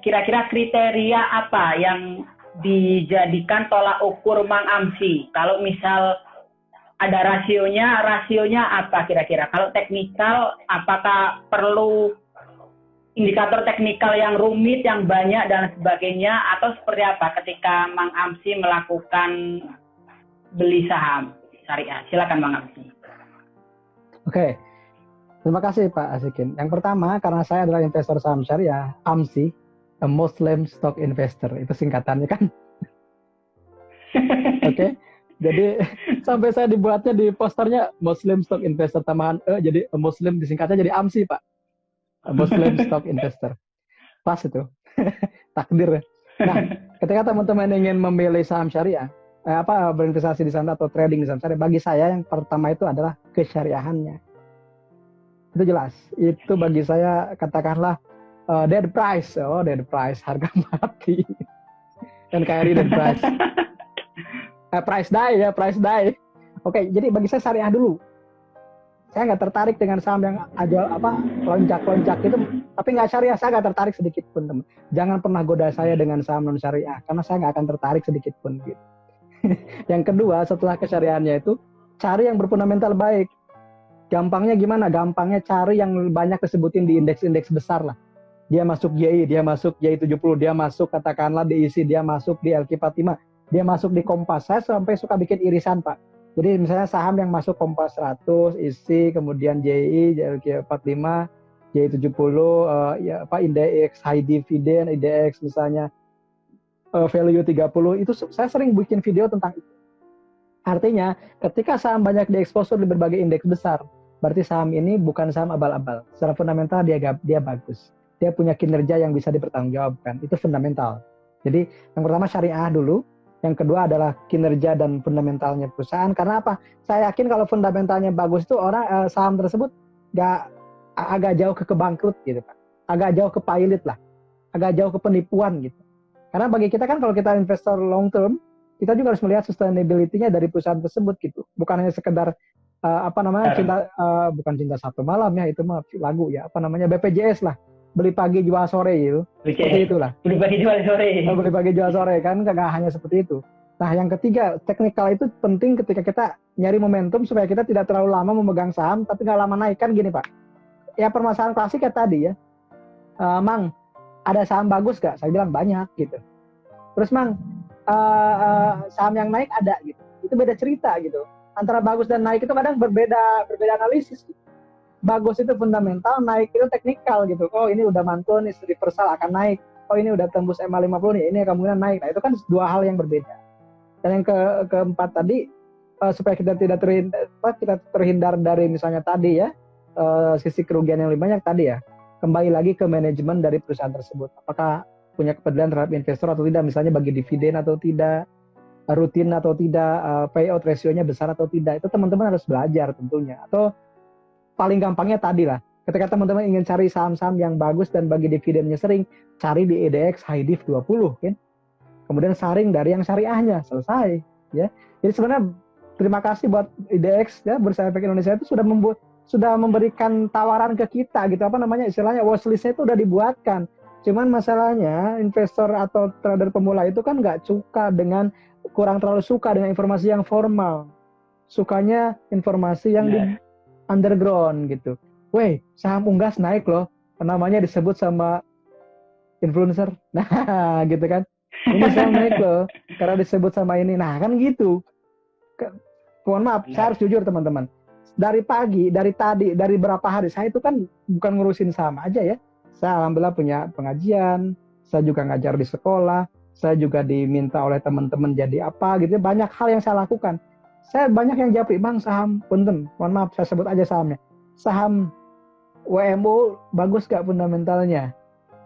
kira-kira kriteria apa yang dijadikan tolak ukur Mang Amsi? Kalau misal ada rasionya apa kira-kira? Kalau teknikal, apakah perlu indikator teknikal yang rumit, yang banyak dan sebagainya, atau seperti apa ketika Mang Amsi melakukan beli saham syariah? Silakan Mang Amsi. Oke. Terima kasih Pak Asikin. Yang pertama, karena saya adalah investor saham syariah, AMSI, a Muslim Stock Investor. Itu singkatannya kan. Oke. Jadi sampai saya dibuatnya di posternya Muslim Stock Investor tambahan jadi Muslim disingkatnya jadi AMSI Pak. A Muslim Stock Investor. Pas itu. Takdir. Nah, ketika teman-teman ingin memilih saham syariah, berinvestasi di sana atau trading di saham syariah, bagi saya yang pertama itu adalah kesyariahannya. Itu jelas. Itu bagi saya katakanlah dead price, harga mati. NKRI dead price. Price die. Oke, jadi bagi saya syariah dulu. Saya nggak tertarik dengan saham yang lonjak-lonjak itu, tapi nggak syariah, saya nggak tertarik sedikit pun, teman. Jangan pernah goda saya dengan saham non syariah, karena saya nggak akan tertarik sedikit pun. Gitu. Yang kedua, setelah kesyariahannya itu, cari yang berfundamental baik. Gampangnya gimana? Gampangnya cari yang banyak disebutin di indeks-indeks besar lah. Dia masuk JI, dia masuk JI 70, dia masuk katakanlah di ISI, dia masuk di LQ45, dia masuk di Kompas. Saya sampai suka bikin irisan, Pak. Jadi misalnya saham yang masuk Kompas 100, ISI, kemudian JI, LQ45, JI 70, indeks high dividend, indeks misalnya value 30, itu saya sering bikin video tentang itu. Artinya, ketika saham banyak dieksposur di berbagai indeks besar, berarti saham ini bukan saham abal-abal. Secara fundamental dia bagus. Dia punya kinerja yang bisa dipertanggungjawabkan. Itu fundamental. Jadi, yang pertama syariah dulu. Yang kedua adalah kinerja dan fundamentalnya perusahaan. Karena apa? Saya yakin kalau fundamentalnya bagus itu saham tersebut agak jauh ke kebangkrut gitu, Pak. Agak jauh ke pilot lah. Agak jauh ke penipuan gitu. Karena bagi kita kan kalau kita investor long term, kita juga harus melihat sustainability-nya dari perusahaan tersebut gitu. Bukan hanya sekedar bukan cinta satu malam ya, itu mah lagu ya, BPJS lah. Beli pagi jual sore gitu. Seperti itulah. Beli pagi jual sore. Beli pagi jual sore kan nggak hanya seperti itu. Nah, yang ketiga, teknikal itu penting ketika kita nyari momentum supaya kita tidak terlalu lama memegang saham tapi nggak lama naik kan gini, Pak. Ya permasalahan klasik ya tadi ya. Mang, ada saham bagus nggak? Saya bilang banyak gitu. Terus Mang, saham yang naik ada gitu. Itu beda cerita gitu. Antara bagus dan naik itu kadang berbeda analisis gitu. Bagus itu fundamental, naik itu teknikal gitu. Oh ini udah mantul nih, reversal akan naik. Oh ini udah tembus MA50 nih, ini kemungkinan naik. Nah itu kan dua hal yang berbeda. Dan yang keempat tadi, supaya kita tidak terhindar dari misalnya tadi ya, sisi kerugian yang lebih banyak tadi ya, kembali lagi ke manajemen dari perusahaan tersebut. Apakah punya kepedulian terhadap investor atau tidak, misalnya bagi dividen atau tidak, rutin atau tidak, payout ratio-nya besar atau tidak. Itu teman-teman harus belajar tentunya. Atau paling gampangnya tadi lah, ketika teman-teman ingin cari saham-saham yang bagus dan bagi dividennya sering, cari di EDX High Div 20 kan. Kemudian saring dari yang syariahnya, selesai ya. Jadi sebenarnya terima kasih buat IDX ya, Bursa Efek Indonesia itu sudah memberikan tawaran ke kita gitu, istilahnya watchlist-nya itu udah dibuatkan. Cuman masalahnya investor atau trader pemula itu kan kurang terlalu suka dengan informasi yang formal. Sukanya informasi yang di underground gitu. Weh, saham Unggas naik loh. namanya disebut sama influencer. Nah, gitu kan. Ini saya naik loh, karena disebut sama ini. Nah, kan gitu. Mohon maaf, saya harus jujur teman-teman. Dari pagi, dari tadi, dari berapa hari, saya itu kan bukan ngurusin saham aja ya. Saya alhamdulillah punya pengajian, saya juga ngajar di sekolah, saya juga diminta oleh teman-teman jadi apa gitu. Banyak hal yang saya lakukan. Saya banyak yang japri, bang saham, punten, mohon maaf, saya sebut aja sahamnya. Saham WMU bagus gak fundamentalnya?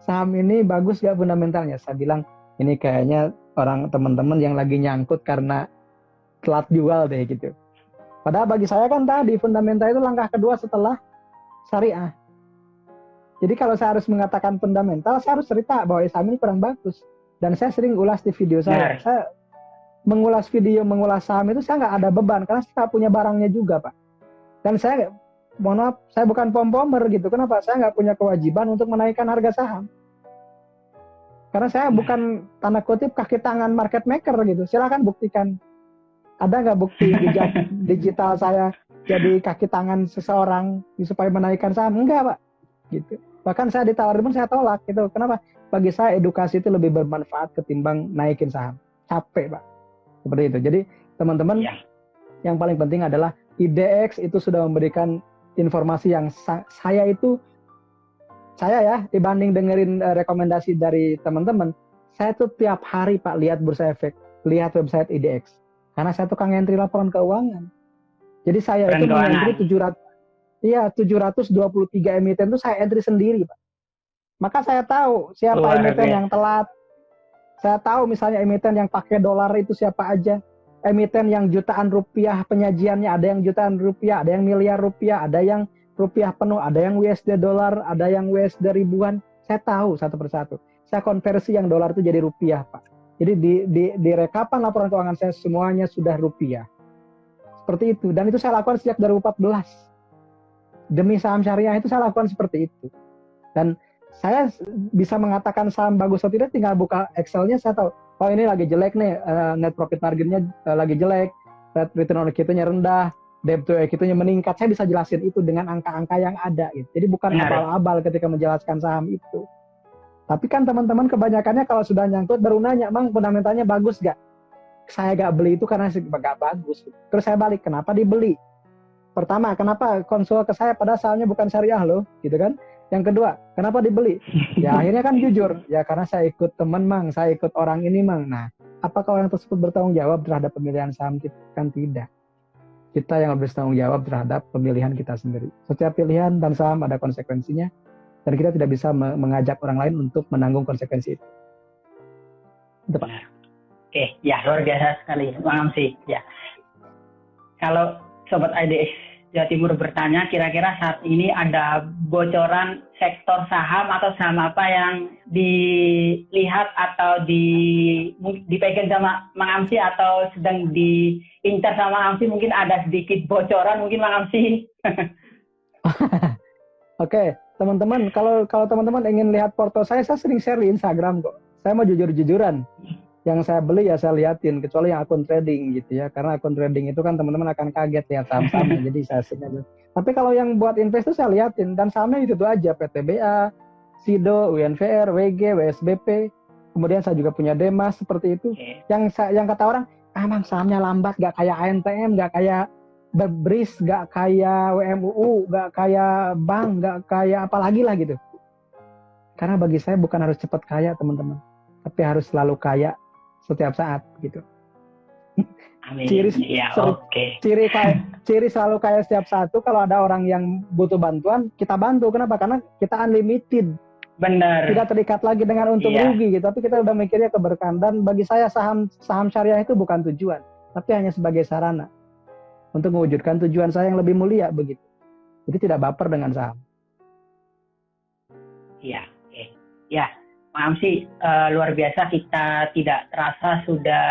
Saham ini bagus gak fundamentalnya? Saya bilang, ini kayaknya orang teman-teman yang lagi nyangkut karena telat jual deh gitu. Padahal bagi saya kan tadi fundamental itu langkah kedua setelah syariah. Jadi kalau saya harus mengatakan fundamental, saya harus cerita bahwa saham ini kurang bagus. Dan saya sering ulas di video saya. Saya mengulas video, mengulas saham itu saya nggak ada beban karena saya nggak punya barangnya juga, Pak. Dan saya, mohon maaf, saya bukan pom-pomer gitu. Kenapa? Saya nggak punya kewajiban untuk menaikkan harga saham. Karena saya bukan tanda kutip kaki tangan market maker gitu. Silakan buktikan. Ada nggak bukti jejak digital saya jadi kaki tangan seseorang supaya menaikkan saham? Enggak, Pak. Gitu. Bahkan saya ditawarin pun saya tolak gitu. Kenapa? Bagi saya edukasi itu lebih bermanfaat ketimbang naikin saham. Capek, Pak. Seperti itu. Jadi teman-teman, yang paling penting adalah IDX itu sudah memberikan informasi yang saya ya dibanding dengerin rekomendasi dari teman-teman, saya tuh tiap hari Pak lihat Bursa Efek, lihat website IDX. Karena saya tukang entry laporan keuangan. Jadi saya itu mengentry 723 emiten itu saya entry sendiri, Pak. Maka saya tahu siapa emiten yang telat. Saya tahu misalnya emiten yang pakai dolar itu siapa aja. Emiten yang jutaan rupiah penyajiannya, ada yang jutaan rupiah, ada yang miliar rupiah, ada yang rupiah penuh, ada yang USD dolar, ada yang USD ribuan. Saya tahu satu persatu. Saya konversi yang dolar itu jadi rupiah, Pak. Jadi di rekapan laporan keuangan saya semuanya sudah rupiah. Seperti itu. Dan itu saya lakukan sejak 2014. Demi saham syariah itu saya lakukan seperti itu. Dan saya bisa mengatakan saham bagus atau tidak tinggal buka Excel-nya, saya tahu. Oh ini lagi jelek nih, net profit margin-nya lagi jelek, return on equity-nya rendah, debt to equity-nya meningkat. Saya bisa jelasin itu dengan angka-angka yang ada. Gitu. Jadi bukan abal-abal ketika menjelaskan saham itu. Tapi kan teman-teman kebanyakannya kalau sudah nyangkut baru nanya, Mang fundamentalnya bagus gak? Saya gak beli itu karena gak bagus. Terus saya balik, kenapa dibeli? Pertama, kenapa konsul ke saya padahal sahamnya bukan syariah loh, gitu kan? Yang kedua, kenapa dibeli? Ya akhirnya kan jujur, ya karena saya ikut teman Mang, saya ikut orang ini Mang. Nah, apakah orang tersebut bertanggung jawab terhadap pemilihan saham kita? Kan tidak. Kita yang harus bertanggung jawab terhadap pemilihan kita sendiri. Setiap pilihan dan saham ada konsekuensinya. Dan kita tidak bisa mengajak orang lain untuk menanggung konsekuensi itu. Itu Pak. Oke, ya luar biasa sekali, Bang Amsi. Ya, kalau Sobat IDX Jawa Timur bertanya, kira-kira saat ini ada bocoran sektor saham atau saham apa yang dilihat atau dipegang sama Mang Amsi atau sedang diincar sama Mang Amsi? Mungkin ada sedikit bocoran, mungkin Mang Amsi. Oke. Teman-teman, kalau teman-teman ingin lihat porto saya sering share di Instagram kok. Saya mau jujur-jujuran. Yang saya beli ya saya liatin, kecuali yang akun trading gitu ya. Karena akun trading itu kan teman-teman akan kaget lihat saham-sahamnya, jadi saya share aja. Tapi kalau yang buat invest itu saya liatin, dan sahamnya itu aja, PTBA, SIDO, UNVR, WG, WSBP. Kemudian saya juga punya Demas seperti itu. Yang kata orang, Mang sahamnya lambat, gak kayak ANTM, gak kayak BRIS, gak kayak WMUU, gak kayak bank, gak kayak apalagi lah gitu. Karena bagi saya bukan harus cepat kaya teman-teman, tapi harus selalu kaya setiap saat gitu. Amin. Ciri selalu kaya setiap saat itu kalau ada orang yang butuh bantuan, kita bantu. Kenapa? Karena kita unlimited. Benar. Tidak terikat lagi dengan untung rugi gitu, tapi kita udah mikirnya keberkahan. Dan bagi saya saham syariah itu bukan tujuan, tapi hanya sebagai sarana untuk mewujudkan tujuan saya yang lebih mulia begitu. Jadi tidak baper dengan saham. Iya, ya, Mang Amsi, luar biasa, kita tidak terasa sudah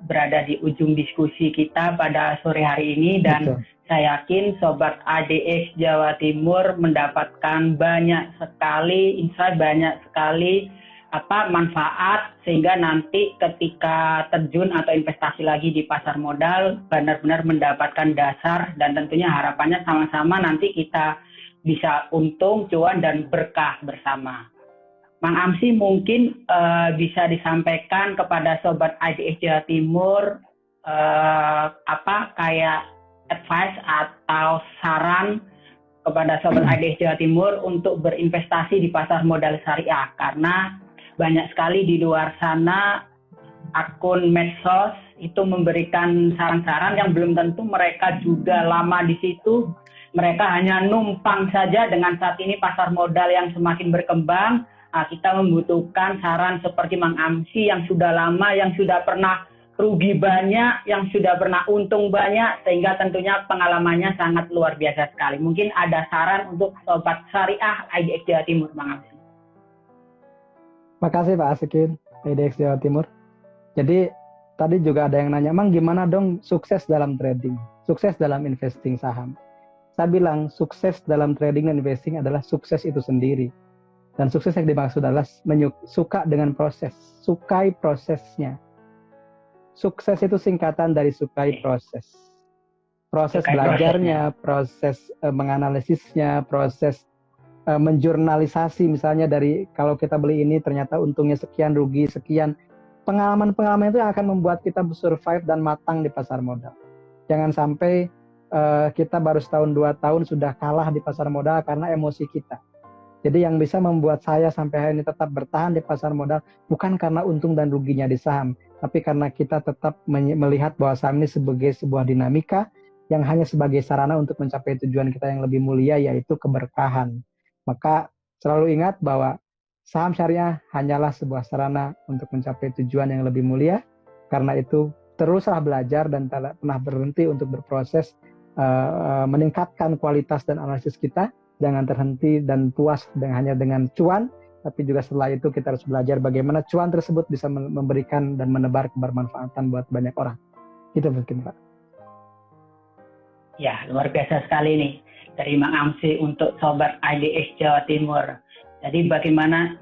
berada di ujung diskusi kita pada sore hari ini, dan betul. Saya yakin Sobat ADX Jawa Timur mendapatkan banyak sekali insight, banyak sekali manfaat, sehingga nanti ketika terjun atau investasi lagi di pasar modal benar-benar mendapatkan dasar, dan tentunya harapannya sama-sama nanti kita bisa untung, cuan, dan berkah bersama. Mang Amsi mungkin bisa disampaikan kepada Sobat IDX Jawa Timur kayak advice atau saran kepada Sobat IDX Jawa Timur untuk berinvestasi di pasar modal syariah, karena banyak sekali di luar sana akun medsos itu memberikan saran-saran yang belum tentu mereka juga lama di situ. Mereka hanya numpang saja. Dengan saat ini pasar modal yang semakin berkembang, kita membutuhkan saran seperti Mang Amsi yang sudah lama, yang sudah pernah rugi banyak, yang sudah pernah untung banyak, sehingga tentunya pengalamannya sangat luar biasa sekali. Mungkin ada saran untuk Sobat Syariah IDX Jawa Timur, Mang Amsi. Makasih Pak Asikin, IDX Jawa Timur. Jadi tadi juga ada yang nanya, Mang gimana dong sukses dalam trading, sukses dalam investing saham? Saya bilang sukses dalam trading dan investing adalah sukses itu sendiri. Dan sukses yang dimaksud adalah suka dengan proses, sukai prosesnya. Sukses itu singkatan dari sukai proses. Proses belajarnya, proses menganalisisnya, proses menjurnalisasi, misalnya dari kalau kita beli ini ternyata untungnya sekian, rugi sekian. Pengalaman-pengalaman itu yang akan membuat kita survive dan matang di pasar modal. Jangan sampai kita baru setahun 2 tahun sudah kalah di pasar modal karena emosi kita. Jadi yang bisa membuat saya sampai hari ini tetap bertahan di pasar modal bukan karena untung dan ruginya di saham, tapi karena kita tetap melihat bahwa saham ini sebagai sebuah dinamika yang hanya sebagai sarana untuk mencapai tujuan kita yang lebih mulia, yaitu keberkahan. Maka selalu ingat bahwa saham syariah hanyalah sebuah sarana untuk mencapai tujuan yang lebih mulia. Karena itu teruslah belajar dan tak pernah berhenti untuk berproses meningkatkan kualitas dan analisis kita. Jangan terhenti dan puas hanya dengan cuan, tapi juga setelah itu kita harus belajar bagaimana cuan tersebut bisa memberikan dan menebar kebermanfaatan buat banyak orang. Itu mungkin Pak. Ya, luar biasa sekali nih dari Mang Amsi untuk Sobat IDX Jawa Timur. Jadi bagaimana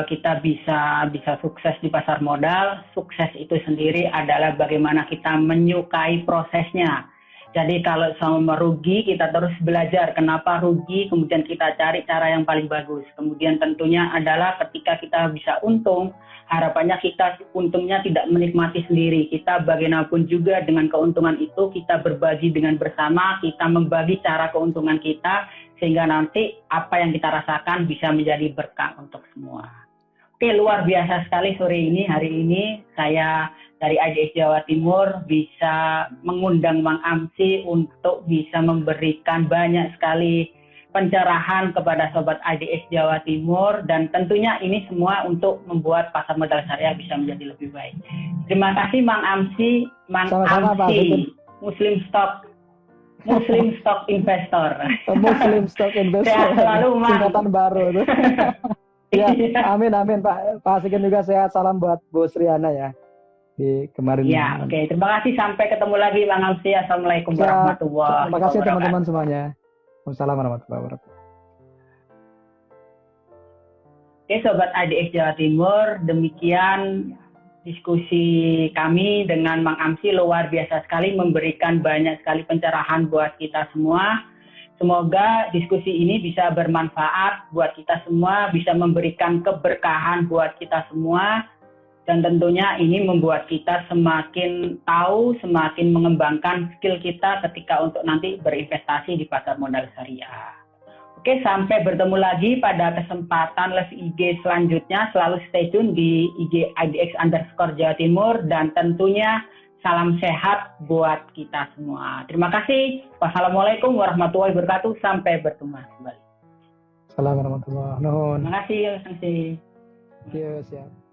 kita bisa sukses di pasar modal? Sukses itu sendiri adalah bagaimana kita menyukai prosesnya. Jadi kalau sama merugi, kita terus belajar kenapa rugi, kemudian kita cari cara yang paling bagus. Kemudian tentunya adalah ketika kita bisa untung, harapannya kita untungnya tidak menikmati sendiri. Kita bagaimanapun juga dengan keuntungan itu, kita berbagi dengan bersama, kita membagi cara keuntungan kita, sehingga nanti apa yang kita rasakan bisa menjadi berkah untuk semua. Oke, luar biasa sekali hari ini saya dari IDX Jawa Timur bisa mengundang Mang Amsi untuk bisa memberikan banyak sekali pencerahan kepada Sobat IDX Jawa Timur, dan tentunya ini semua untuk membuat pasar modal syariah bisa menjadi lebih baik. Terima kasih Mang Amsi, Amsi, Muslim Stock Investor. Muslim Stock Investor. Sehat selalu, Mang. Singkatan baru. Ya, amin Pak. Pak Asikin juga sehat. Salam buat Bu Sriana ya di kemarin. Ya, oke. Terima kasih. Sampai ketemu lagi Mang Amsi. Assalamualaikum warahmatullahi wabarakatuh. Terima kasih teman-teman semuanya. Wassalamualaikum warahmatullahi wabarakatuh. Oke, Sobat IDX Jawa Timur, demikian diskusi kami dengan Mang Amsi. Luar biasa sekali, memberikan banyak sekali pencerahan buat kita semua. Semoga diskusi ini bisa bermanfaat buat kita semua, bisa memberikan keberkahan buat kita semua, dan tentunya ini membuat kita semakin tahu, semakin mengembangkan skill kita ketika untuk nanti berinvestasi di pasar modal syariah. Oke, sampai bertemu lagi pada kesempatan live IG selanjutnya. Selalu stay tune di IG IDX_Jawa Timur, dan tentunya salam sehat buat kita semua. Terima kasih. Wassalamualaikum warahmatullahi wabarakatuh. Sampai bertemu kembali. Assalamualaikum warahmatullahi wabarakatuh. Terima kasih. Siap.